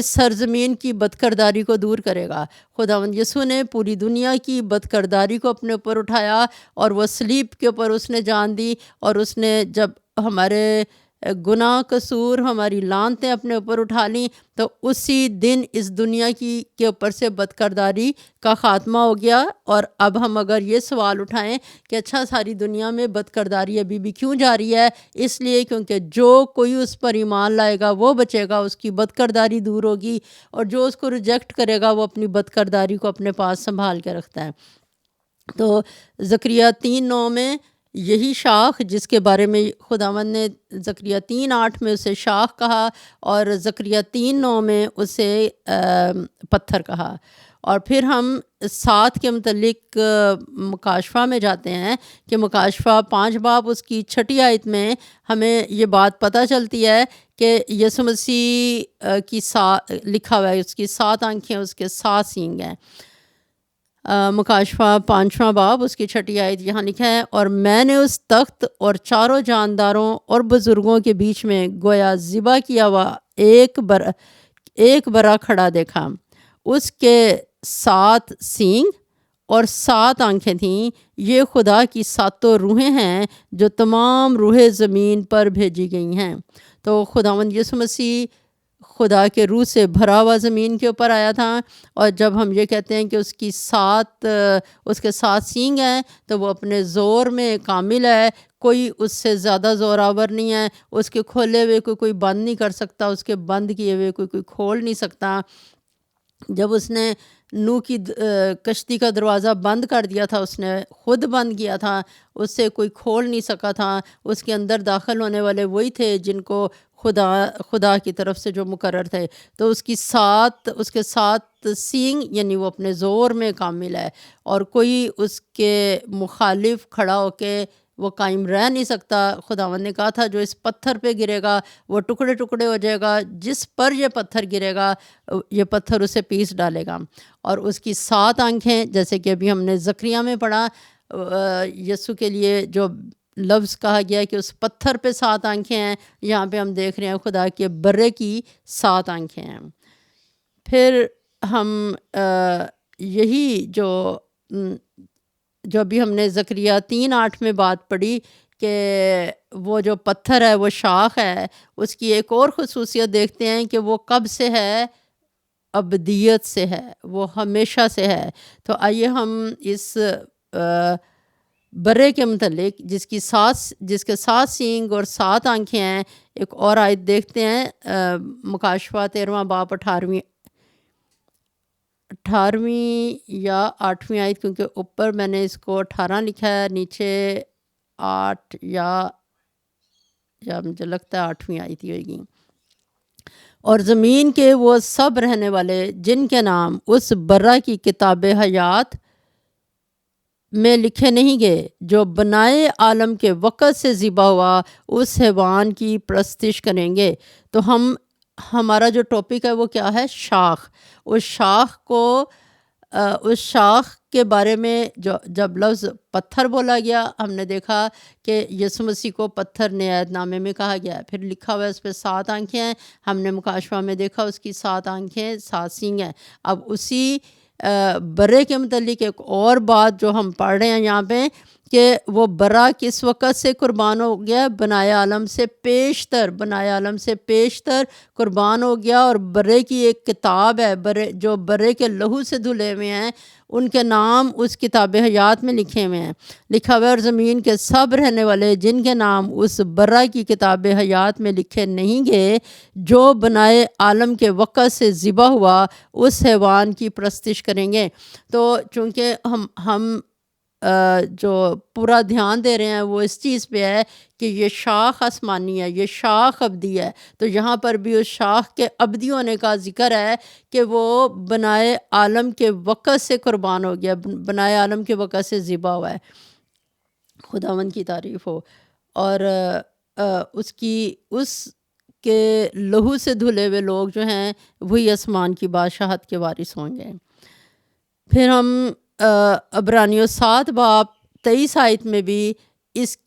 Speaker 3: سرزمین کی بدکرداری کو دور کرے گا۔ خداوند یسوع نے پوری دنیا کی بدکرداری کو اپنے اوپر اٹھایا اور وہ صلیب کے اوپر اس نے جان دی، اور اس نے جب ہمارے گناہ قصور ہماری لعنتیں اپنے اوپر اٹھا لیں تو اسی دن اس دنیا کے اوپر سے بدکرداری کا خاتمہ ہو گیا۔ اور اب ہم اگر یہ سوال اٹھائیں کہ اچھا ساری دنیا میں بدکرداری ابھی بھی کیوں جاری ہے، اس لیے کیونکہ جو کوئی اس پر ایمان لائے گا وہ بچے گا، اس کی بدکرداری دور ہوگی، اور جو اس کو ریجیکٹ کرے گا وہ اپنی بدکرداری کو اپنے پاس سنبھال کے رکھتا ہے۔ تو زکریا 3:9 میں یہی شاخ جس کے بارے میں خداوند نے زکریا 3:8 میں اسے شاخ کہا اور زکریا 3:9 میں اسے پتھر کہا۔ اور پھر ہم 7 کے متعلق مکاشفہ میں جاتے ہیں کہ مکاشفہ 5 باب اس کی 6 آیت میں ہمیں یہ بات پتہ چلتی ہے کہ یسوع مسیح کی لکھا ہوا ہے اس کی 7 آنکھیں، اس کے 7 سینگ ہیں۔ مکاشفہ 5واں باب اس کی 6 آیت یہاں لکھا ہے، اور میں نے اس تخت اور چاروں جانداروں اور بزرگوں کے بیچ میں گویا ذبح کیا ہوا ایک برا کھڑا دیکھا، اس کے 7 سینگ اور 7 آنکھیں تھیں۔ یہ خدا کی 7 روحیں ہیں جو تمام روحیں زمین پر بھیجی گئی ہیں۔ تو خداوند یسوع مسیح خدا کے روح سے بھرا ہوا زمین کے اوپر آیا تھا، اور جب ہم یہ کہتے ہیں کہ اس کے 7 سینگ ہیں تو وہ اپنے زور میں کامل ہے، کوئی اس سے زیادہ زوراور نہیں ہے، اس کے کھولے ہوئے کوئی بند نہیں کر سکتا، اس کے بند کیے ہوئے کوئی کھول نہیں سکتا۔ جب اس نے نوح کی کشتی کا دروازہ بند کر دیا تھا، اس نے خود بند کیا تھا، اس سے کوئی کھول نہیں سکا تھا، اس کے اندر داخل ہونے والے وہی تھے جن کو خدا کی طرف سے جو مقرر تھے۔ تو اس کے 7 سینگ یعنی وہ اپنے زور میں کامل ہے، اور کوئی اس کے مخالف کھڑا ہو کے وہ قائم رہ نہیں سکتا۔ خداوند نے کہا تھا جو اس پتھر پہ گرے گا وہ ٹکڑے ٹکڑے ہو جائے گا، جس پر یہ پتھر گرے گا یہ پتھر اسے پیس ڈالے گا۔ اور اس کی 7 آنکھیں جیسے کہ ابھی ہم نے زکریا میں پڑھا، یسوع کے لیے جو لفظ کہا گیا کہ اس پتھر پہ 7 آنکھیں ہیں، یہاں پہ ہم دیکھ رہے ہیں خدا کے برے کی 7 آنکھیں ہیں۔ پھر ہم یہی جو ابھی ہم نے زکریا 3:8 میں بات پڑھی کہ وہ جو پتھر ہے وہ شاخ ہے، اس کی ایک اور خصوصیت دیکھتے ہیں کہ وہ کب سے ہے، ابدیت سے ہے، وہ ہمیشہ سے ہے۔ تو آئیے ہم اس برے کے متعلق جس کے 7 سینگ اور 7 آنکھیں ہیں ایک اور آیت دیکھتے ہیں۔ مکاشفہ 13واں باب 18ویں یا 8ویں آیت، کیونکہ اوپر میں نے اس کو 18 لکھا ہے، نیچے 8 یا مجھے لگتا ہے 8ویں آیت ہی ہوئے گی۔ اور زمین کے وہ سب رہنے والے جن کے نام اس برہ کی کتاب حیات میں لکھے نہیں گئے جو بنائے عالم کے وقت سے ذبح ہوا، اس حیوان کی پرستش کریں گے۔ تو ہمارا جو ٹاپک ہے وہ کیا ہے؟ شاخ۔ اس شاخ کو اس شاخ کے بارے میں جب لفظ پتھر بولا گیا، ہم نے دیکھا کہ یسوع مسیح کو پتھر نعت نامے میں کہا گیا ہے. پھر لکھا ہوا ہے اس پہ 7 آنکھیں ہیں. ہم نے مکاشفہ میں دیکھا اس کی 7 آنکھیں 7 سینگ ہیں. اب اسی برے کے متعلق ایک اور بات جو ہم پڑھ رہے ہیں یہاں پہ کہ وہ برا کس وقت سے قربان ہو گیا، بنائے عالم سے پیشتر، بنائے عالم سے پیشتر قربان ہو گیا. اور برے کی ایک کتاب ہے، جو برے کے لہو سے دھلے ہوئے ہیں ان کے نام اس کتاب حیات میں لکھے ہوئے ہیں. لکھا ہوا ہے اور زمین کے سب رہنے والے جن کے نام اس برا کی کتاب حیات میں لکھے نہیں گئے جو بنائے عالم کے وقت سے ذبح ہوا اس حیوان کی پرستش کریں گے. تو چونکہ ہم جو پورا دھیان دے رہے ہیں وہ اس چیز پہ ہے کہ یہ شاخ آسمانی ہے، یہ شاخ ابدی ہے. تو یہاں پر بھی اس شاخ کے ابدی ہونے کا ذکر ہے کہ وہ بنائے عالم کے وقت سے قربان ہو گیا، بنائے عالم کے وقت سے ذبح ہوا ہے. خداوند کی تعریف ہو. اور اس کے لہو سے دھلے ہوئے لوگ جو ہیں وہی آسمان کی بادشاہت کے وارث ہوں گے. پھر ہم عبرانیوں 7 باب 23 آیت میں بھی اس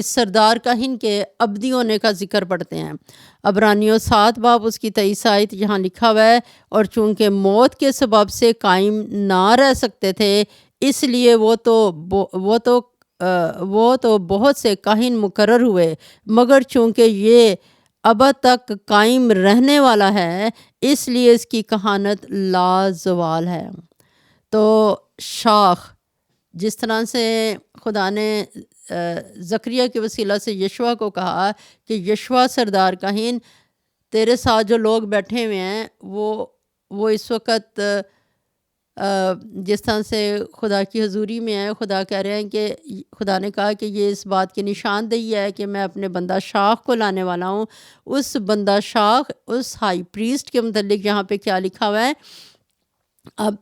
Speaker 3: سردار کاہن کے ابدی ہونے کا ذکر پڑھتے ہیں. عبرانیوں 7 باب اس کی 23 آیت یہاں لکھا ہوا ہے، اور چونکہ موت کے سبب سے قائم نہ رہ سکتے تھے اس لیے وہ تو بہت سے کاہن مقرر ہوئے، مگر چونکہ یہ ابد تک قائم رہنے والا ہے اس لیے اس کی کہانت لا زوال ہے. تو شاخ جس طرح سے خدا نے زکریا کے وسیلہ سے یشوع کو کہا کہ یشوع سردار کاہن تیرے ساتھ جو لوگ بیٹھے ہوئے ہیں وہ اس وقت جس طرح سے خدا کی حضوری میں ہے، خدا کہہ رہے ہیں کہ خدا نے کہا کہ یہ اس بات کی نشاندہی ہے کہ میں اپنے بندہ شاخ کو لانے والا ہوں. اس بندہ شاخ اس ہائی پریسٹ کے متعلق یہاں پہ کیا لکھا ہوا ہے. اب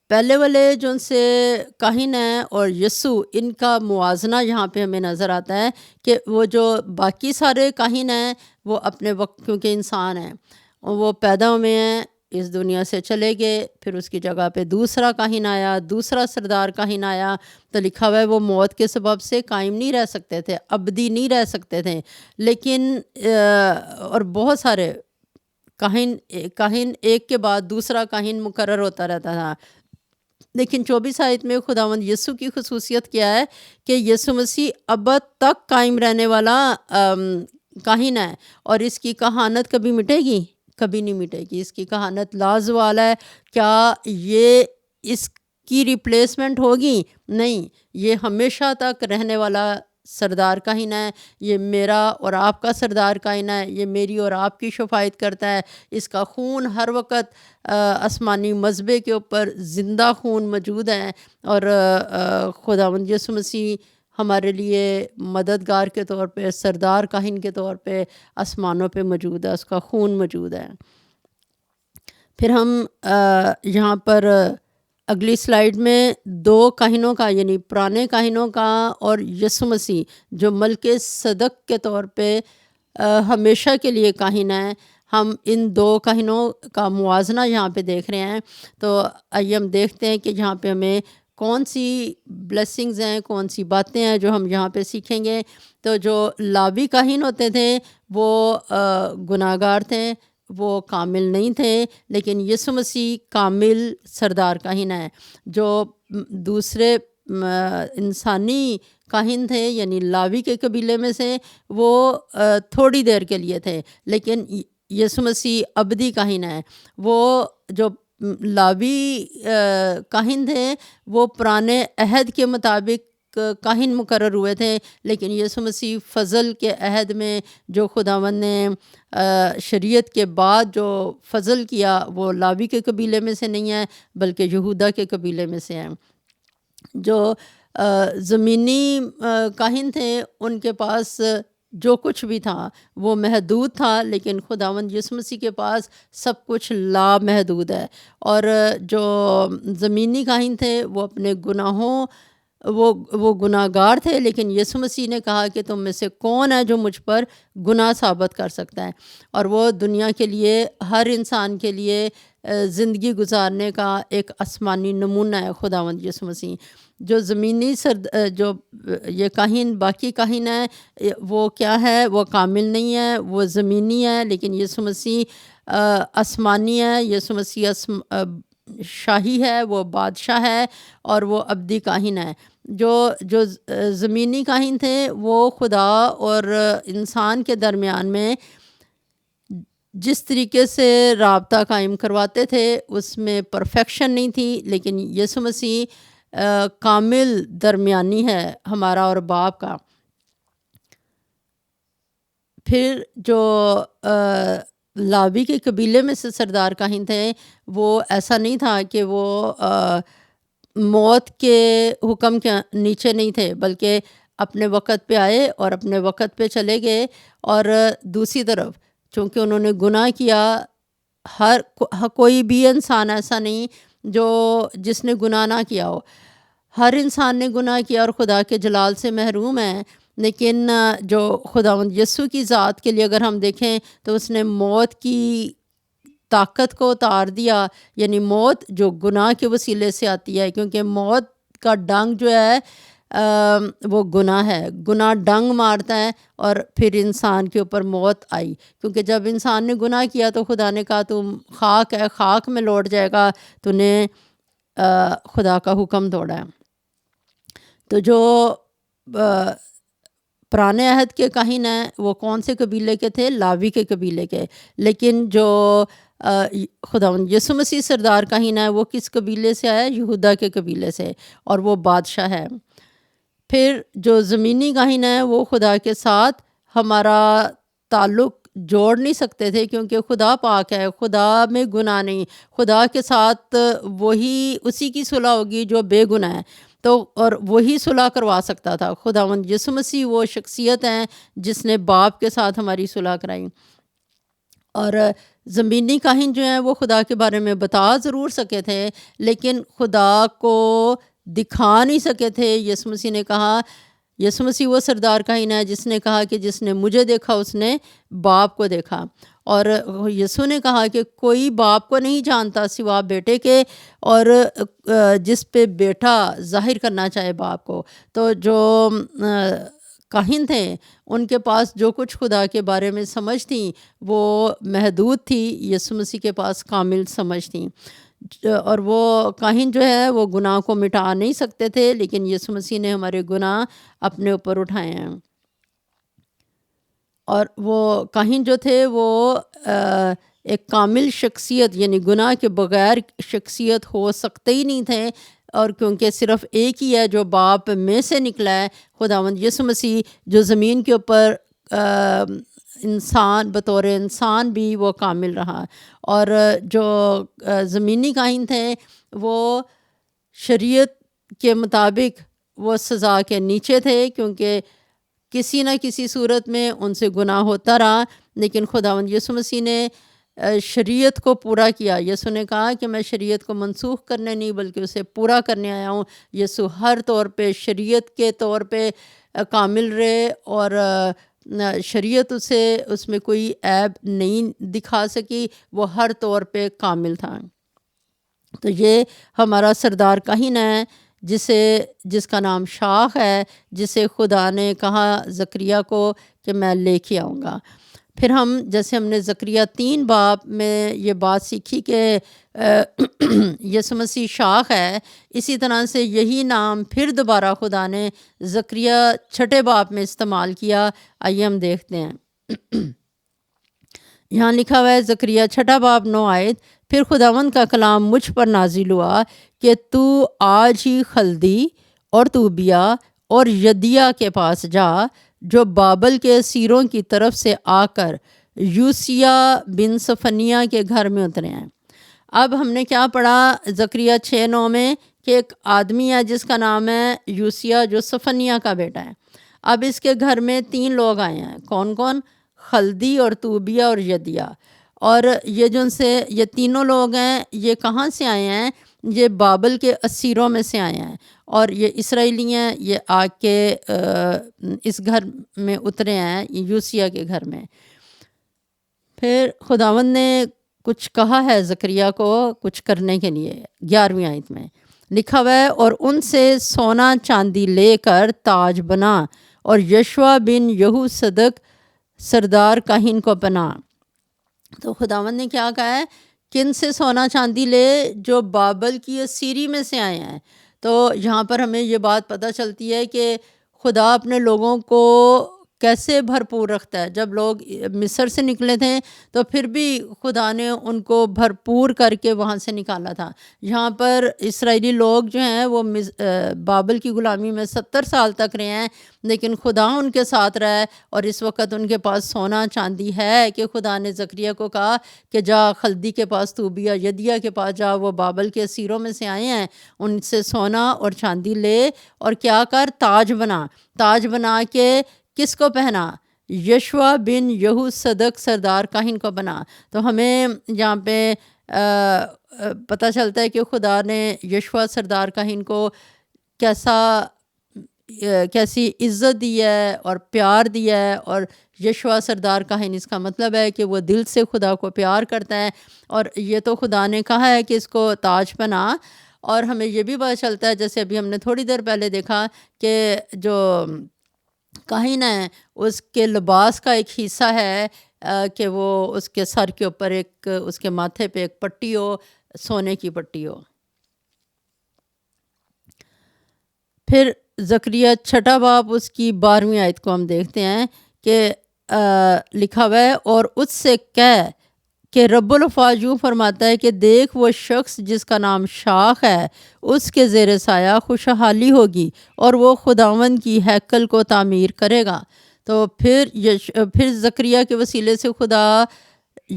Speaker 3: پہلے والے جو ان سے کاہن ہیں اور یسوع، ان کا موازنہ یہاں پہ ہمیں نظر آتا ہے کہ وہ جو باقی سارے کاہن ہیں وہ اپنے وقت کیونکہ انسان ہیں وہ پیدا ہوئے ہیں، اس دنیا سے چلے گئے، پھر اس کی جگہ پہ دوسرا کاہن آیا، دوسرا سردار کاہن آیا. تو لکھا ہوا ہے وہ موت کے سبب سے قائم نہیں رہ سکتے تھے، ابدی نہیں رہ سکتے تھے. لیکن اور بہت سارے کاہن ایک کے بعد دوسرا کاہن مقرر ہوتا رہتا تھا. لیکن 24 آیت میں خداوند یسوع کی خصوصیت کیا ہے کہ یسوع مسیح ابد تک قائم رہنے والا کاہن ہے، اور اس کی کہانت کبھی مٹے گی؟ کبھی نہیں مٹے گی. اس کی کہانت لازوال ہے. کیا یہ اس کی ریپلیسمنٹ ہوگی؟ نہیں، یہ ہمیشہ تک رہنے والا سردار کاہن ہے. یہ میرا اور آپ کا سردار کاہن ہے، یہ میری اور آپ کی شفاعت کرتا ہے. اس کا خون ہر وقت آسمانی مذبے کے اوپر زندہ خون موجود ہے، اور خداوند یسوع مسیح ہمارے لیے مددگار کے طور پہ، سردار کاہن کے طور پہ آسمانوں پہ موجود ہے، اس کا خون موجود ہے. پھر ہم یہاں پر اگلی سلائیڈ میں 2 کاہنوں کا، یعنی پرانے کاہنوں کا اور یسوع مسیح جو ملک صدق کے طور پہ ہمیشہ کے لیے کاہن ہے، ہم ان 2 کاہنوں کا موازنہ یہاں پہ دیکھ رہے ہیں. تو آئیے ہم دیکھتے ہیں کہ یہاں پہ ہمیں کون سی بلیسنگز ہیں، کون سی باتیں ہیں جو ہم یہاں پہ سیکھیں گے. تو جو لاوی کاہن ہوتے تھے وہ گناہ گار تھے، وہ کامل نہیں تھے، لیکن یسوع مسیح کامل سردار کاہن ہے. جو دوسرے انسانی کاہن تھے یعنی لاوی کے قبیلے میں سے، وہ تھوڑی دیر کے لیے تھے، لیکن یسوع مسیح ابدی کاہن ہے. وہ جو لاوی کاہن تھے وہ پرانے عہد کے مطابق کاہن مقرر ہوئے تھے، لیکن یسوع مسیح فضل کے عہد میں جو خداوند نے شریعت کے بعد جو فضل کیا وہ لاوی کے قبیلے میں سے نہیں ہے بلکہ یہودا کے قبیلے میں سے ہیں. جو زمینی کاہن تھے ان کے پاس جو کچھ بھی تھا وہ محدود تھا، لیکن خداوند یسوع مسیح کے پاس سب کچھ لامحدود ہے. اور جو زمینی کاہن تھے وہ اپنے گناہوں وہ گناہ گار تھے، لیکن یسوع مسیح نے کہا کہ تم میں سے کون ہے جو مجھ پر گناہ ثابت کر سکتا ہے، اور وہ دنیا کے لیے، ہر انسان کے لیے زندگی گزارنے کا ایک آسمانی نمونہ ہے خداوند یسوع مسیح۔ جو زمینی جو یہ کاہن، باقی کاہن ہے، وہ کیا ہے؟ وہ کامل نہیں ہے، وہ زمینی ہے، لیکن یسوع مسیح آسمانی ہے۔ یسوع مسیح شاہی ہے، وہ بادشاہ ہے، اور وہ ابدی کاہن ہے۔ جو زمینی کاہن تھے وہ خدا اور انسان کے درمیان میں جس طریقے سے رابطہ قائم کرواتے تھے اس میں پرفیکشن نہیں تھی، لیکن یسوع مسیح کامل درمیانی ہے ہمارا اور باپ کا۔ پھر جو لاوی کے قبیلے میں سے سردار کاہن تھے، وہ ایسا نہیں تھا کہ وہ موت کے حکم کے نیچے نہیں تھے، بلکہ اپنے وقت پہ آئے اور اپنے وقت پہ چلے گئے۔ اور دوسری طرف چونکہ انہوں نے گناہ کیا، کوئی بھی انسان ایسا نہیں جس نے گناہ نہ کیا ہو، ہر انسان نے گناہ کیا اور خدا کے جلال سے محروم ہے۔ لیکن جو خداوند یسوع کی ذات کے لیے اگر ہم دیکھیں تو اس نے موت کی طاقت کو اتار دیا، یعنی موت جو گناہ کے وسیلے سے آتی ہے، کیونکہ موت کا ڈنگ جو ہے وہ گناہ ہے، گناہ ڈنگ مارتا ہے، اور پھر انسان کے اوپر موت آئی، کیونکہ جب انسان نے گناہ کیا تو خدا نے کہا تم خاک ہے، خاک میں لوٹ جائے گا، تو نے خدا کا حکم توڑا ہے۔ تو جو پرانے عہد کے کاہن ہیں وہ کون سے قبیلے کے تھے؟ لاوی کے قبیلے کے۔ لیکن جو خداوند یسوع مسیح سردار کاہن ہے وہ کس قبیلے سے آیا؟ یہودا کے قبیلے سے، اور وہ بادشاہ ہے۔ پھر جو زمینی کاہن ہے وہ خدا کے ساتھ ہمارا تعلق جوڑ نہیں سکتے تھے، کیونکہ خدا پاک ہے، خدا میں گناہ نہیں، خدا کے ساتھ اسی کی صلح ہوگی جو بے گناہ ہے، اور وہی صلح کروا سکتا تھا۔ خداوند یسوع مسیح وہ شخصیت ہیں جس نے باپ کے ساتھ ہماری صلح کرائی۔ اور زمینی کاہن جو ہیں وہ خدا کے بارے میں بتا ضرور سکے تھے، لیکن خدا کو دکھا نہیں سکے تھے۔ یسوع مسیح نے کہا، یسوع مسیح وہ سردار کاہن ہے جس نے کہا کہ جس نے مجھے دیکھا اس نے باپ کو دیکھا، اور یسوع نے کہا کہ کوئی باپ کو نہیں جانتا سوا بیٹے کے، اور جس پہ بیٹا ظاہر کرنا چاہے باپ کو۔ تو جو کاہن تھے ان کے پاس جو کچھ خدا کے بارے میں سمجھ تھیں وہ محدود تھی، یسوع مسیح کے پاس کامل سمجھ تھیں۔ اور وہ کاہن جو ہے وہ گناہ کو مٹا نہیں سکتے تھے، لیکن یسوع مسیح نے ہمارے گناہ اپنے اوپر اٹھائے ہیں۔ اور وہ کاہن جو تھے وہ ایک کامل شخصیت، یعنی گناہ کے بغیر شخصیت ہو سکتے ہی نہیں تھے، اور کیونکہ صرف ایک ہی ہے جو باپ میں سے نکلا ہے، خداوند یسوع مسیح، جو زمین کے اوپر انسان بطور انسان بھی وہ کامل رہا۔ اور جو زمینی کاہن تھے وہ شریعت کے مطابق وہ سزا کے نیچے تھے، کیونکہ کسی نہ کسی صورت میں ان سے گناہ ہوتا رہا، لیکن خداوند یسوع مسیح نے شریعت کو پورا کیا۔ یسوع نے کہا کہ میں شریعت کو منسوخ کرنے نہیں بلکہ اسے پورا کرنے آیا ہوں۔ یسوع ہر طور پہ شریعت کے طور پہ کامل رہے، اور شریعت اس میں کوئی عیب نہیں دکھا سکی، وہ ہر طور پہ کامل تھا۔ تو یہ ہمارا سردار کاہن ہے جس کا نام شاخ ہے، جسے خدا نے کہا زکریا کو کہ میں لے کے آؤں گا۔ پھر جیسے ہم نے زکریا 3 باب میں یہ بات سیکھی کہ یسوع مسیح شاخ ہے، اسی طرح سے یہی نام پھر دوبارہ خدا نے زکریا 6 باب میں استعمال کیا۔ آئیے ہم دیکھتے ہیں۔ یہاں لکھا ہوا ہے زکریا 6 باب 9 آیت، پھر خداوند کا کلام مجھ پر نازل ہوا کہ تو آج ہی خلدی اور طوبیا اور یدیا کے پاس جا، جو بابل کے اسیروں کی طرف سے آ کر یوسیا بن صفنیہ کے گھر میں اترے ہیں۔ اب ہم نے کیا پڑھا زکریا 6:9 میں کہ ایک آدمی ہے جس کا نام ہے یوسیا، جو صفنیہ کا بیٹا ہے۔ اب اس کے گھر میں 3 لوگ آئے ہیں، کون کون؟ خلدی اور طوبیا اور یدیا۔ اور یہ تینوں لوگ ہیں، یہ کہاں سے آئے ہیں؟ یہ بابل کے اسیروں میں سے آئے ہیں، اور یہ اسرائیلی ہیں، یہ آ کے اس گھر میں اترے ہیں، یوسیہ کے گھر میں۔ پھر خداوند نے کچھ کہا ہے زکریا کو کچھ کرنے کے لیے۔ 11ویں آیت میں لکھا ہوا ہے، اور ان سے سونا چاندی لے کر تاج بنا اور یشوا بن یہو صدق سردار کاہن کو بنا۔ تو خداوند نے کیا کہا ہے؟ کن سے سونا چاندی لے؟ جو بابل کی اسیری میں سے آئے ہیں۔ تو یہاں پر ہمیں یہ بات پتہ چلتی ہے کہ خدا اپنے لوگوں کو کیسے بھرپور رکھتا ہے۔ جب لوگ مصر سے نکلے تھے تو پھر بھی خدا نے ان کو بھرپور کر کے وہاں سے نکالا تھا۔ یہاں پر اسرائیلی لوگ جو ہیں وہ بابل کی غلامی میں 70 سال تک رہے ہیں، لیکن خدا ان کے ساتھ رہا ہے، اور اس وقت ان کے پاس سونا چاندی ہے کہ خدا نے زکریا کو کہا کہ جا خلدی کے پاس توبیہ یدیا کے پاس جا، وہ بابل کے اسیروں میں سے آئے ہیں، ان سے سونا اور چاندی لے اور کیا کر؟ تاج بنا۔ تاج بنا کے کس کو پہنا؟ یشوا بن یہو صدق سردار کاہن کو بنا۔ تو ہمیں یہاں پہ پتہ چلتا ہے کہ خدا نے یشوا سردار کاہن کو کیسی عزت دی ہے اور پیار دیا ہے۔ اور یشوا سردار کاہن، اس کا مطلب ہے کہ وہ دل سے خدا کو پیار کرتا ہے، اور یہ تو خدا نے کہا ہے کہ اس کو تاج بنا۔ اور ہمیں یہ بھی پتہ چلتا ہے، جیسے ابھی ہم نے تھوڑی دیر پہلے دیکھا، کہ جو کاہن ہے اس کے لباس کا ایک حصہ ہے کہ وہ اس کے سر کے اوپر ایک، اس کے ماتھے پہ ایک پٹی ہو، سونے کی پٹی ہو۔ پھر زکریا 6 باب اس کی 12ویں آیت کو ہم دیکھتے ہیں کہ لکھا ہوا ہے، اور اس سے کہہ کہ رب الافواج یوں فرماتا ہے کہ دیکھ وہ شخص جس کا نام شاخ ہے، اس کے زیر سایہ خوشحالی ہوگی، اور وہ خداوند کی ہیکل کو تعمیر کرے گا۔ تو پھر زکریا کے وسیلے سے خدا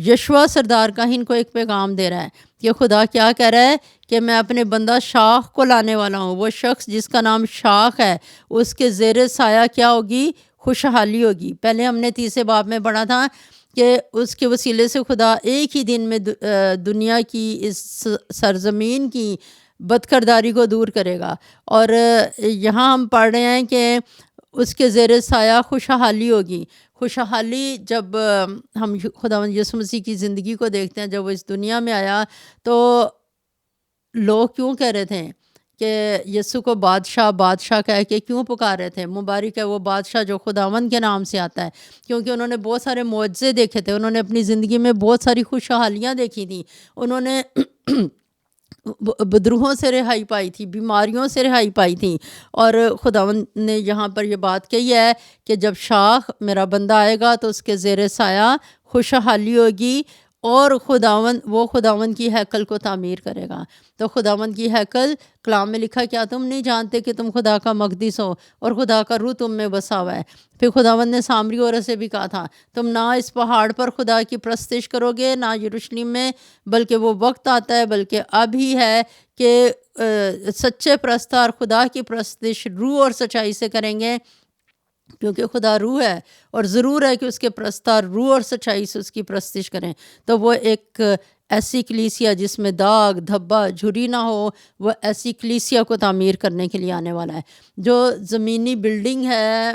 Speaker 3: یشوا سردار کاہن کو ایک پیغام دے رہا ہے کہ خدا کیا کہہ رہا ہے کہ میں اپنے بندہ شاخ کو لانے والا ہوں۔ وہ شخص جس کا نام شاخ ہے، اس کے زیر سایہ کیا ہوگی؟ خوشحالی ہوگی۔ پہلے ہم نے 30 باب میں پڑھا تھا کہ اس کے وسیلے سے خدا ایک ہی دن میں دنیا کی اس سرزمین کی بدکرداری کو دور کرے گا، اور یہاں ہم پڑھ رہے ہیں کہ اس کے زیر سایہ خوشحالی ہوگی۔ خوشحالی، جب ہم خداوند یسوع مسیح کی زندگی کو دیکھتے ہیں، جب وہ اس دنیا میں آیا تو لوگ کیوں کہہ رہے تھے کہ یسوع کو بادشاہ بادشاہ کہہ کے کیوں پکار رہے تھے؟ مبارک ہے وہ بادشاہ جو خداوند کے نام سے آتا ہے، کیونکہ انہوں نے بہت سارے معجزے دیکھے تھے، انہوں نے اپنی زندگی میں بہت ساری خوشحالیاں دیکھی تھیں، انہوں نے بدروہوں سے رہائی پائی تھی، بیماریوں سے رہائی پائی تھی۔ اور خداوند نے یہاں پر یہ بات کہی ہے کہ جب شاخ میرا بندہ آئے گا تو اس کے زیر سایہ خوشحالی ہوگی، اور خداوند کی ہیکل کو تعمیر کرے گا۔ تو خداوند کی ہیکل، کلام میں لکھا، کیا تم نہیں جانتے کہ تم خدا کا مقدس ہو اور خدا کا روح تم میں بسا ہوا ہے؟ پھر خداوند نے سامری عورت سے بھی کہا تھا، تم نہ اس پہاڑ پر خدا کی پرستش کرو گے، نہ یروشلم میں، بلکہ وہ وقت آتا ہے، بلکہ اب ہی ہے کہ سچے پرستار خدا کی پرستش روح اور سچائی سے کریں گے، کیونکہ خدا روح ہے، اور ضرور ہے کہ اس کے پرستار روح اور سچائی سے اس کی پرستش کریں۔ تو وہ ایک ایسی کلیسیا جس میں داغ دھبا جھری نہ ہو، وہ ایسی کلیسیا کو تعمیر کرنے کے لیے آنے والا ہے۔ جو زمینی بلڈنگ ہے،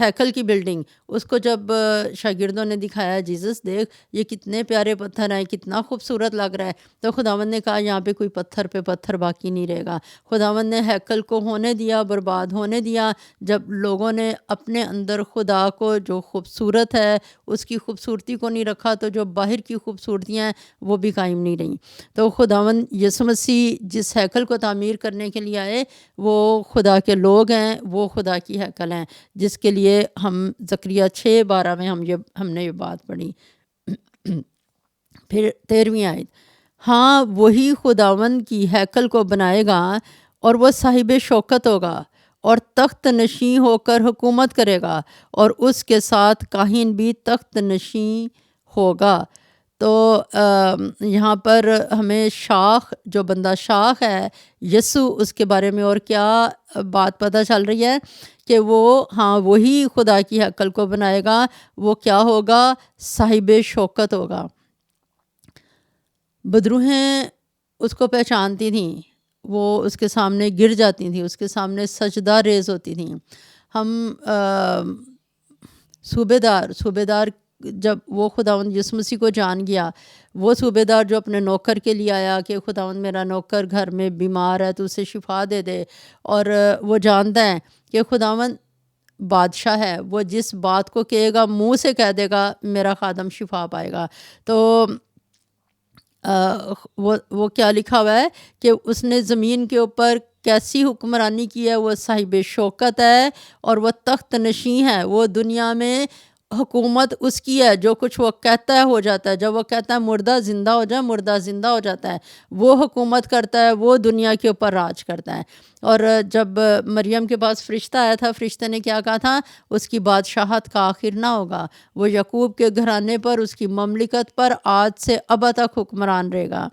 Speaker 3: ہیکل کی بلڈنگ، اس کو جب شاگردوں نے دکھایا، جیزس دیکھ یہ کتنے پیارے پتھر ہیں، کتنا خوبصورت لگ رہا ہے، تو خداوند نے کہا یہاں پہ کوئی پتھر پہ پتھر باقی نہیں رہے گا۔ خداوند نے ہیکل کو ہونے دیا، برباد ہونے دیا، جب لوگوں نے اپنے اندر خدا کو جو خوبصورت ہے اس کی خوبصورتی کو نہیں رکھا، تو جو باہر کی خوبصورتیاں ہیں وہ بھی قائم نہیں رہیں۔ تو خداوند یسوع مسیح جس ہیکل کو تعمیر کرنے کے لیے آئے، وہ خدا کے لوگ ہیں، وہ خدا کی ہیکل ہیں، جس کے لیے ہم زکریا 6:12 میں ہم نے یہ بات پڑھی۔ پھر 13ویں آیت، ہاں وہی خداوند کی ہیکل کو بنائے گا، اور وہ صاحب شوکت ہوگا اور تخت نشین ہو کر حکومت کرے گا، اور اس کے ساتھ کاہن بھی تخت نشین ہوگا۔ تو یہاں پر ہمیں شاخ، جو بندہ شاخ ہے یسوع، اس کے بارے میں اور کیا بات پتہ چل رہی ہے کہ وہی خدا کی ہیکل کو بنائے گا، وہ کیا ہوگا؟ صاحب شوکت ہوگا۔ بدروہیں اس کو پہچانتی تھیں، وہ اس کے سامنے گر جاتی تھیں، اس کے سامنے سجدہ ریز ہوتی تھیں. ہم صوبے دار جب وہ خداوند یسوع مسیح کو جان گیا، وہ صوبے دار جو اپنے نوکر کے لیے آیا کہ خداوند میرا نوکر گھر میں بیمار ہے تو اسے شفا دے دے، اور وہ جانتا ہے کہ خداوند بادشاہ ہے، وہ جس بات کو کہے گا منہ سے کہہ دے گا میرا خادم شفا پائے گا. تو وہ کیا لکھا ہوا ہے کہ اس نے زمین کے اوپر کیسی حکمرانی کی ہے، وہ صاحب شوکت ہے اور وہ تخت نشین ہے. وہ دنیا میں حکومت اس کی ہے، جو کچھ وہ کہتا ہے ہو جاتا ہے. جب وہ کہتا ہے مردہ زندہ ہو جائے، مردہ زندہ ہو جاتا ہے. وہ حکومت کرتا ہے، وہ دنیا کے اوپر راج کرتا ہے. اور جب مریم کے پاس فرشتہ آیا تھا، فرشتے نے کیا کہا تھا؟ اس کی بادشاہت کا آخر نہ ہوگا، وہ یعقوب کے گھرانے پر، اس کی مملکت پر آج سے ابد تک حکمران رہے گا.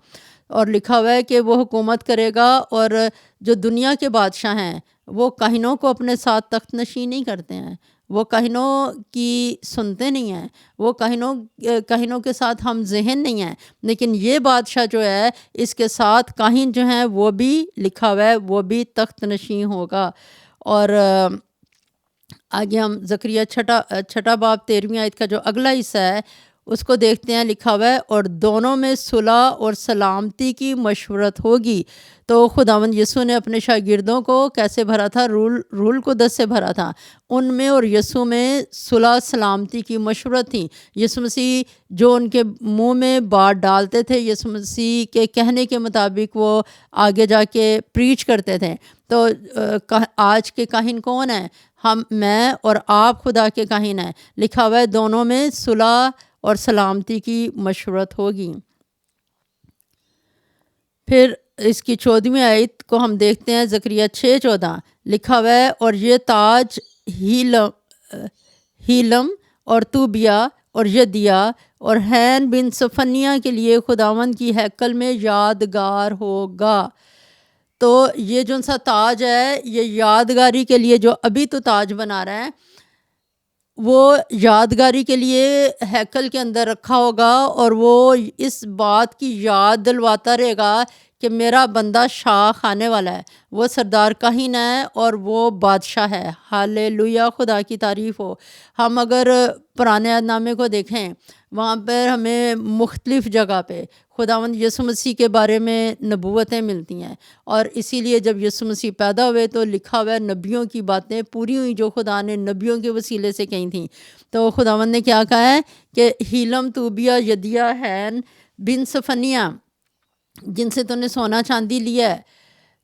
Speaker 3: اور لکھا ہوا ہے کہ وہ حکومت کرے گا، اور جو دنیا کے بادشاہ ہیں وہ کاہنوں کو اپنے ساتھ تخت نشین نہیں کرتے ہیں، وہ کاہنوں کی سنتے نہیں ہیں، وہ کاہنوں کے ساتھ ہم ذہن نہیں ہیں. لیکن یہ بادشاہ جو ہے اس کے ساتھ کاہن جو ہیں وہ بھی لکھا ہوا ہے وہ بھی تخت نشین ہوگا. اور آگے ہم زکریا چھٹا باب 13ویں آیت کا جو اگلا حصہ ہے اس کو دیکھتے ہیں. لکھا ہوا ہے اور دونوں میں صلح اور سلامتی کی مشورت ہوگی. تو خداوند یسوع نے اپنے شاگردوں کو کیسے بھرا تھا؟ رول قدس سے بھرا تھا. ان میں اور یسوع میں صلح سلامتی کی مشورت تھی. یسوع مسیح جو ان کے منہ میں بات ڈالتے تھے، یسوع مسیح کے کہنے کے مطابق وہ آگے جا کے پریچ کرتے تھے. تو آج کے کاہن کون ہیں؟ میں اور آپ خدا کے کاہن ہیں. لکھا ہوا ہے دونوں میں صلح اور سلامتی کی مشورت ہوگی. پھر اس کی 14ویں آیت کو ہم دیکھتے ہیں، زکریا 6:14 لکھا ہوا ہے اور یہ تاج ہیلم اور توبیا اور یدیا اور ہین بن صفنیہ کے لیے خداوند کی ہیکل میں یادگار ہوگا. تو یہ جو سا تاج ہے یہ یادگاری کے لیے، جو ابھی تو تاج بنا رہا ہے وہ یادگاری کے لیے ہیکل کے اندر رکھا ہوگا، اور وہ اس بات کی یاد دلواتا رہے گا کہ میرا بندہ شاخ آنے والا ہے، وہ سردار کاہن ہے اور وہ بادشاہ ہے. ہاللیلویا، خدا کی تعریف ہو. ہم اگر پرانے عہد نامے کو دیکھیں، وہاں پر ہمیں مختلف جگہ پہ خداوند یسوع مسیح کے بارے میں نبوتیں ملتی ہیں، اور اسی لیے جب یسوع مسیح پیدا ہوئے تو لکھا ہوا ہے نبیوں کی باتیں پوری ہوئی جو خدا نے نبیوں کے وسیلے سے کہی تھیں. تو خداوند نے کیا کہا ہے کہ ہیلم، توبیا، یدیا، ہین بن صفنیہ جن سے تو نے سونا چاندی لیا ہے،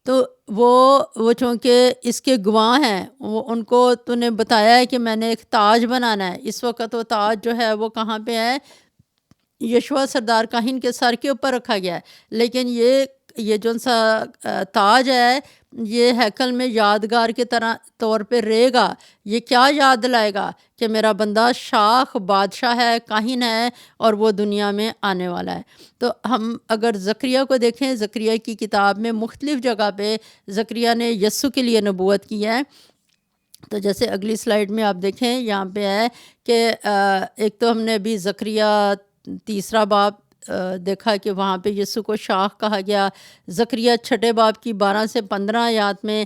Speaker 3: تو وہ چونکہ اس کے گواہ ہیں، وہ ان کو تو نے بتایا ہے کہ میں نے ایک تاج بنانا ہے. اس وقت وہ تاج جو ہے وہ کہاں پہ ہے؟ یشوع سردار کاہن کے سر کے اوپر رکھا گیا ہے. لیکن یہ جو سا تاج ہے یہ ہیکل میں یادگار کے طور پہ رہے گا. یہ کیا یاد دلائے گا؟ کہ میرا بندہ شاخ بادشاہ ہے، کاہن ہے، اور وہ دنیا میں آنے والا ہے. تو ہم اگر زکریا کو دیکھیں، زکریا کی کتاب میں مختلف جگہ پہ زکریا نے یسوع کے لیے نبوت کی ہے. تو جیسے اگلی سلائیڈ میں آپ دیکھیں یہاں پہ ہے کہ ایک تو ہم نے ابھی زکریا 3 باب دیکھا کہ وہاں پہ یسوع کو شاخ کہا گیا. زکریا 6 باب کی 12 سے 15 آیات میں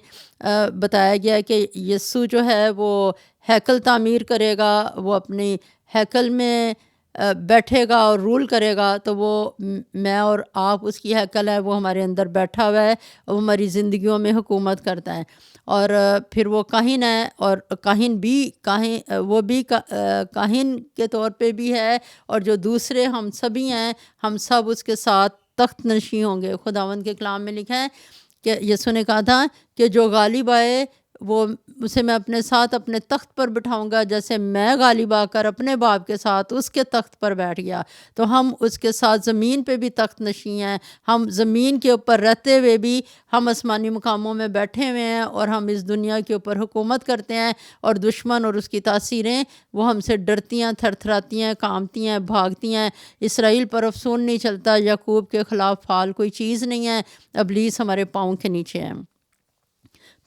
Speaker 3: بتایا گیا کہ یسوع جو ہے وہ ہیکل تعمیر کرے گا، وہ اپنی ہیکل میں بیٹھے گا اور رول کرے گا. تو وہ میں اور آپ اس کی ہیکل ہے، وہ ہمارے اندر بیٹھا ہوا ہے، وہ ہماری زندگیوں میں حکومت کرتا ہے. اور پھر وہ کاہن ہے، اور وہ بھی کاہن کے طور پہ بھی ہے، اور جو دوسرے ہم سبھی ہیں ہم سب اس کے ساتھ تخت نشین ہوں گے. خداوند کے کلام میں لکھا ہے کہ یسوع نے کہا تھا کہ جو غالب آئے اسے میں اپنے ساتھ اپنے تخت پر بٹھاؤں گا، جیسے میں غالب آ کر اپنے باپ کے ساتھ اس کے تخت پر بیٹھ گیا. تو ہم اس کے ساتھ زمین پہ بھی تخت نشین ہیں. ہم زمین کے اوپر رہتے ہوئے بھی ہم آسمانی مقاموں میں بیٹھے ہوئے ہیں، اور ہم اس دنیا کے اوپر حکومت کرتے ہیں. اور دشمن اور اس کی تاثیریں وہ ہم سے ڈرتی ہیں، تھر تھراتی ہیں، کانپتی ہیں، بھاگتی ہیں. اسرائیل پر افسون نہیں چلتا، یعقوب کے خلاف فعال کوئی چیز نہیں ہے، ابلیس ہمارے پاؤں کے نیچے ہے.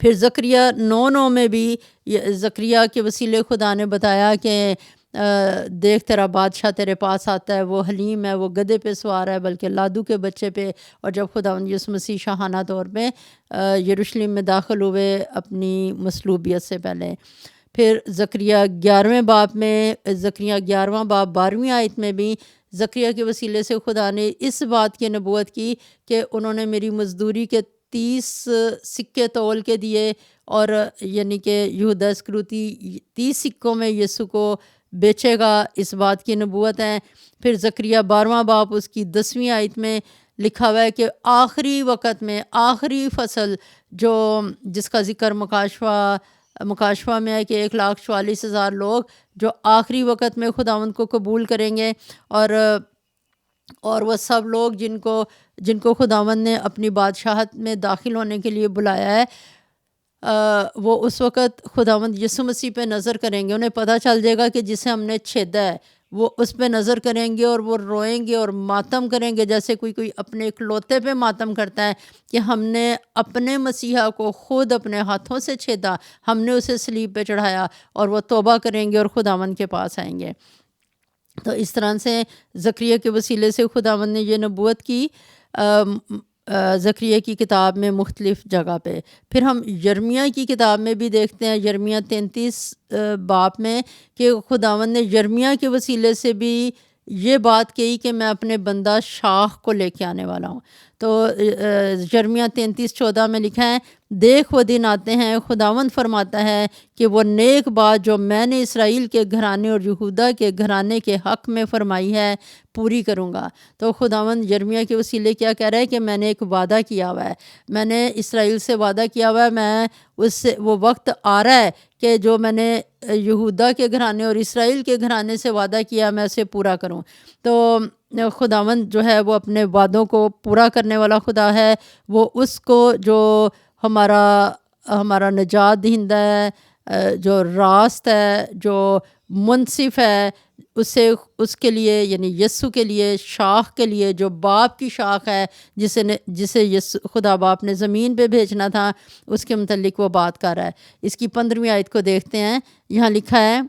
Speaker 3: پھر زکریا 9:9 میں بھی زکریا کے وسیلے خدا نے بتایا کہ دیکھ تیرا بادشاہ تیرے پاس آتا ہے، وہ حلیم ہے، وہ گدھے پہ سوار ہے بلکہ لادو کے بچے پہ۔ اور جب خداوند یسوع مسیح شاہانہ طور پہ یروشلم میں داخل ہوئے اپنی مصلوبیت سے پہلے، پھر زکریا 11ویں باب میں، زکریا 11واں باب 12ویں آیت میں بھی زکریا کے وسیلے سے خدا نے اس بات کی نبوت کی کہ انہوں نے میری مزدوری کے 30 سکے تول کے دیے، اور یعنی کہ یہودا اسکروتی 30 سکوں میں یسوع کو بیچے گا، اس بات کی نبوت ہے۔ پھر زکریا 12واں باب اس کی 10ویں آیت میں لکھا ہوا ہے کہ آخری وقت میں آخری فصل جو جس کا ذکر مکاشفہ میں ہے کہ 1,44,000 لوگ جو آخری وقت میں خداوند کو قبول کریں گے، اور وہ سب لوگ جن کو خداوند نے اپنی بادشاہت میں داخل ہونے کے لیے بلایا ہے، وہ اس وقت خداوند یسوع مسیح پہ نظر کریں گے۔ انہیں پتہ چل جائے گا کہ جسے ہم نے چھیدا ہے، وہ اس پہ نظر کریں گے اور وہ روئیں گے اور ماتم کریں گے، جیسے کوئی اپنے اکلوتے پہ ماتم کرتا ہے کہ ہم نے اپنے مسیحا کو خود اپنے ہاتھوں سے چھیدا، ہم نے اسے صلیب پہ چڑھایا، اور وہ توبہ کریں گے اور خداوند کے پاس آئیں گے۔ تو اس طرح سے زکریا کے وسیلے سے خداوند نے یہ نبوت کی زکریا کی کتاب میں مختلف جگہ پہ۔ پھر ہم یرمیہ کی کتاب میں بھی دیکھتے ہیں، یرمیہ 33 باب میں، کہ خداوند نے یرمیہ کے وسیلے سے بھی یہ بات کہی کہ میں اپنے بندہ شاخ کو لے کے آنے والا ہوں۔ تو یرمیہ 33:14 میں لکھا ہے، دیکھ وہ دن آتے ہیں، خداوند فرماتا ہے کہ وہ نیک بات جو میں نے اسرائیل کے گھرانے اور یہودا کے گھرانے کے حق میں فرمائی ہے پوری کروں گا۔ تو خداوند یرمیہ کے وسیلے کیا کہہ رہا ہے کہ میں نے ایک وعدہ کیا ہوا ہے، میں نے اسرائیل سے وعدہ کیا ہوا ہے، میں اس سے وہ وقت آ رہا ہے کہ جو میں نے یہودا کے گھرانے اور اسرائیل کے گھرانے سے وعدہ کیا میں اسے پورا کروں۔ تو خداوند جو ہے وہ اپنے وعدوں کو پورا کرنے والا خدا ہے۔ وہ اس کو جو ہمارا نجات دہندہ ہے، جو راست ہے، جو منصف ہے، اس کے لیے یعنی یسوع کے لیے، شاخ کے لیے جو باپ کی شاخ ہے، جسے خدا باپ نے زمین پہ بھیجنا تھا، اس کے متعلق وہ بات کر رہا ہے۔ اس کی 15ویں آیت کو دیکھتے ہیں، یہاں لکھا ہے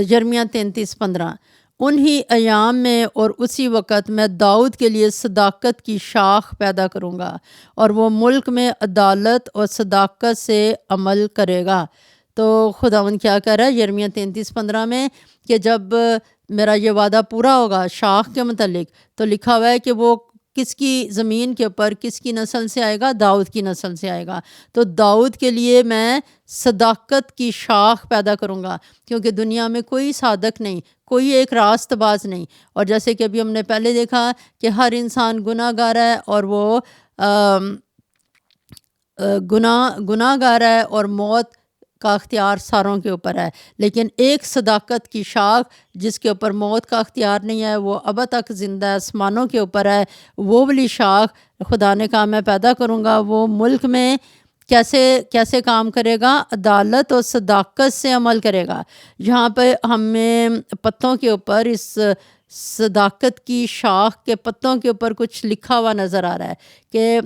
Speaker 3: یرمیہ 33:15، انہی ایام میں اور اسی وقت میں داؤد کے لیے صداقت کی شاخ پیدا کروں گا، اور وہ ملک میں عدالت اور صداقت سے عمل کرے گا۔ تو خداوند کیا کہہ رہا ہے یرمیہ 33:15 میں کہ جب میرا یہ وعدہ پورا ہوگا شاخ کے متعلق، تو لکھا ہوا ہے کہ وہ کس کی زمین کے اوپر کس کی نسل سے آئے گا؟ داؤد کی نسل سے آئے گا۔ تو داؤد کے لیے میں صداقت کی شاخ پیدا کروں گا، کیونکہ دنیا میں کوئی صادق نہیں، کوئی ایک راست باز نہیں۔ اور جیسے کہ ابھی ہم نے پہلے دیکھا کہ ہر انسان گناہ گار ہے، اور وہ گناہ گار ہے، اور موت کا اختیار ساروں کے اوپر ہے، لیکن ایک صداقت کی شاخ جس کے اوپر موت کا اختیار نہیں ہے، وہ اب تک زندہ ہے، آسمانوں کے اوپر ہے، وہ والی شاخ خدا نے کہا میں پیدا کروں گا۔ وہ ملک میں کیسے کام کرے گا؟ عدالت اور صداقت سے عمل کرے گا۔ یہاں پہ ہمیں پتوں کے اوپر اس صداقت کی شاخ کے پتوں کے اوپر کچھ لکھا ہوا نظر آ رہا ہے کہ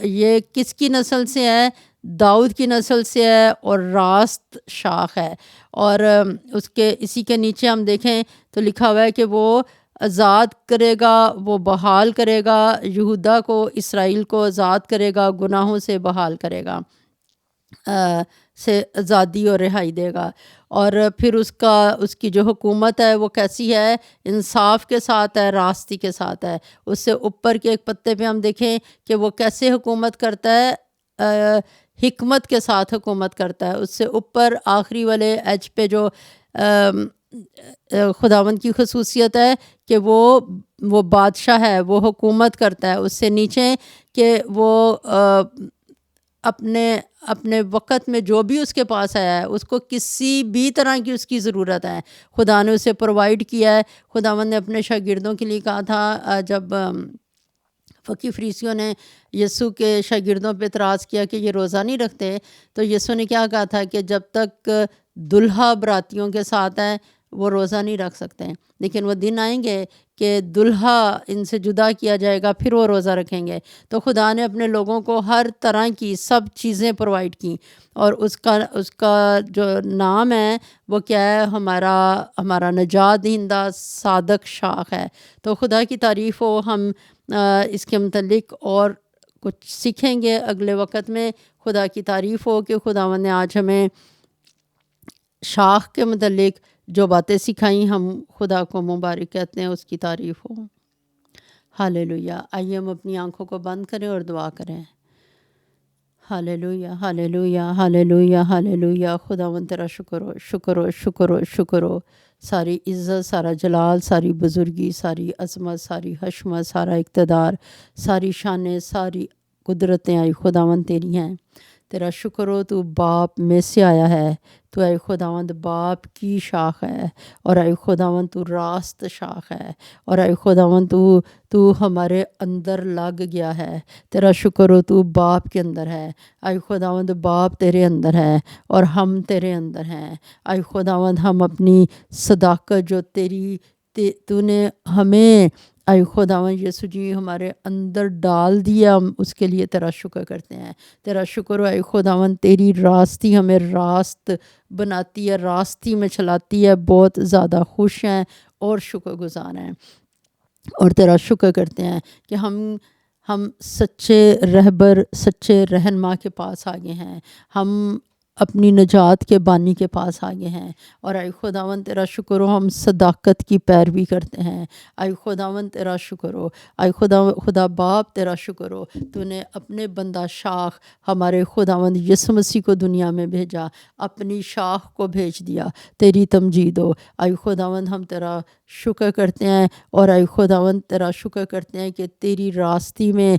Speaker 3: یہ کس کی نسل سے ہے؟ داؤد کی نسل سے ہے، اور راست شاخ ہے۔ اور اسی کے نیچے ہم دیکھیں تو لکھا ہوا ہے کہ وہ آزاد کرے گا، وہ بحال کرے گا، یہودا کو، اسرائیل کو آزاد کرے گا، گناہوں سے بحال کرے گا، سے آزادی اور رہائی دے گا۔ اور پھر اس کی جو حکومت ہے وہ کیسی ہے؟ انصاف کے ساتھ ہے، راستی کے ساتھ ہے۔ اس سے اوپر کے ایک پتے پہ ہم دیکھیں کہ وہ کیسے حکومت کرتا ہے، حکمت کے ساتھ حکومت کرتا ہے۔ اس سے اوپر آخری والے ایج پہ جو خداوند کی خصوصیت ہے کہ وہ بادشاہ ہے، وہ حکومت کرتا ہے۔ اس سے نیچے کہ وہ اپنے وقت میں جو بھی اس کے پاس آیا ہے، اس کو کسی بھی طرح کی اس کی ضرورت ہے، خدا نے اسے پرووائڈ کیا ہے۔ خداوند نے اپنے شاگردوں کے لیے کہا تھا، جب فقی فریسیوں نے یسوع کے شاگردوں پہ اعتراض کیا کہ یہ روزہ نہیں رکھتے، تو یسوع نے کیا کہا تھا کہ جب تک دلہا براتیوں کے ساتھ ہے وہ روزہ نہیں رکھ سکتے ہیں، لیکن وہ دن آئیں گے کہ دلہا ان سے جدا کیا جائے گا، پھر وہ روزہ رکھیں گے۔ تو خدا نے اپنے لوگوں کو ہر طرح کی سب چیزیں پرووائڈ کیں، اور اس کا جو نام ہے وہ کیا ہے؟ ہمارا نجات دہندہ صادق شاخ ہے۔ تو خدا کی تعریف ہو۔ ہم اس کے متعلق اور کچھ سیکھیں گے اگلے وقت میں۔ خدا کی تعریف ہو کہ خداوند نے آج ہمیں شاخ کے متعلق جو باتیں سکھائیں، ہم خدا کو مبارک کہتے ہیں، اس کی تعریف ہو۔ ہالےلویا۔ آئیے ہم اپنی آنکھوں کو بند کریں اور دعا کریں۔ ہالےلویا، ہالےلویا، ہالےلویا، ہالےلویا۔ خداوند تیرا شکر ہو، شکر ہو، شکر ہو، شکر ہو۔ ساری عزت، سارا جلال، ساری بزرگی، ساری عظمت، ساری حشمت، سارا اقتدار، ساری شانیں، ساری قدرتیں آئی خداوند تیری ہیں۔ تیرا شکر ہو، تو باپ میں سے آیا ہے، تو اے خداوند باپ کی شاخ ہے، اور اے خداوند تو راست شاخ ہے، اور اے خداوند تو ہمارے اندر لگ گیا ہے۔ تیرا شکر ہو، تو باپ کے اندر ہے۔ اے خداوند باپ تیرے اندر ہے اور ہم تیرے اندر ہیں۔ اے خداوند ہم اپنی صداقت جو تو نے ہمیں اے خداوند یسوع جی ہمارے اندر ڈال دیا، ہم اس کے لیے تیرا شکر کرتے ہیں۔ تیرا شکر ہو اے خداوند، تیری راستی ہمیں راست بناتی ہے، راستی میں چلاتی ہے، بہت زیادہ خوش ہیں اور شکر گزار ہیں، اور تیرا شکر کرتے ہیں کہ ہم سچے رہبر، سچے رہنما کے پاس آگے ہیں، ہم اپنی نجات کے بانی کے پاس آگے ہیں، اور اے خداوند تیرا شکر ہو ہم صداقت کی پیروی کرتے ہیں۔ اے خداوند تیرا شکر ہو، اے خدا باپ تیرا شکر ہو، تو نے اپنے بندہ شاخ ہمارے خداوند یسوع مسیح کو دنیا میں بھیجا، اپنی شاخ کو بھیج دیا۔ تیری تمجید ہو۔ اے خداوند ہم تیرا شکر کرتے ہیں، اور اے خداوند تیرا شکر کرتے ہیں کہ تیری راستی میں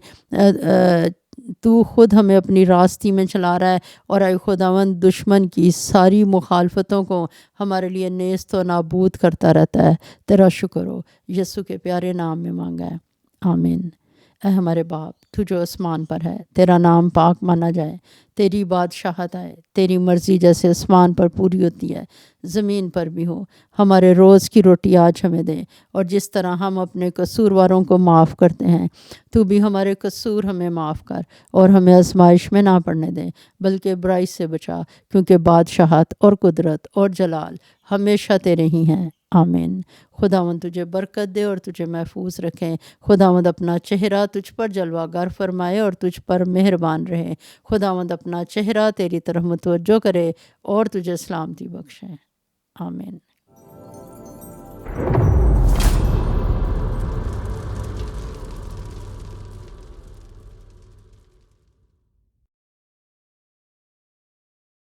Speaker 3: تو خود ہمیں اپنی راستی میں چلا رہا ہے، اور اے خداوند دشمن کی ساری مخالفتوں کو ہمارے لیے نیست و نابود کرتا رہتا ہے۔ تیرا شکر ہو، یسوع کے پیارے نام میں مانگا ہے، آمین۔ اے ہمارے باپ تو جو آسمان پر ہے، تیرا نام پاک مانا جائے، تیری بادشاہت آئے، تیری مرضی جیسے آسمان پر پوری ہوتی ہے زمین پر بھی ہو۔ ہمارے روز کی روٹی آج ہمیں دے، اور جس طرح ہم اپنے قصورواروں کو معاف کرتے ہیں، تو بھی ہمارے قصور ہمیں معاف کر، اور ہمیں آزمائش میں نہ پڑنے دے، بلکہ برائی سے بچا، کیونکہ بادشاہت اور قدرت اور جلال ہمیشہ تیرے ہی ہیں، آمین۔ خداوند تجھے برکت دے اور تجھے محفوظ رکھیں۔ خداوند اپنا چہرہ تجھ پر جلوہ گر فرمائے اور تجھ پر مہربان رہے۔ خداوند اپنا چہرہ تیری طرف متوجہ کرے اور تجھے سلامتی بخشے، آمین۔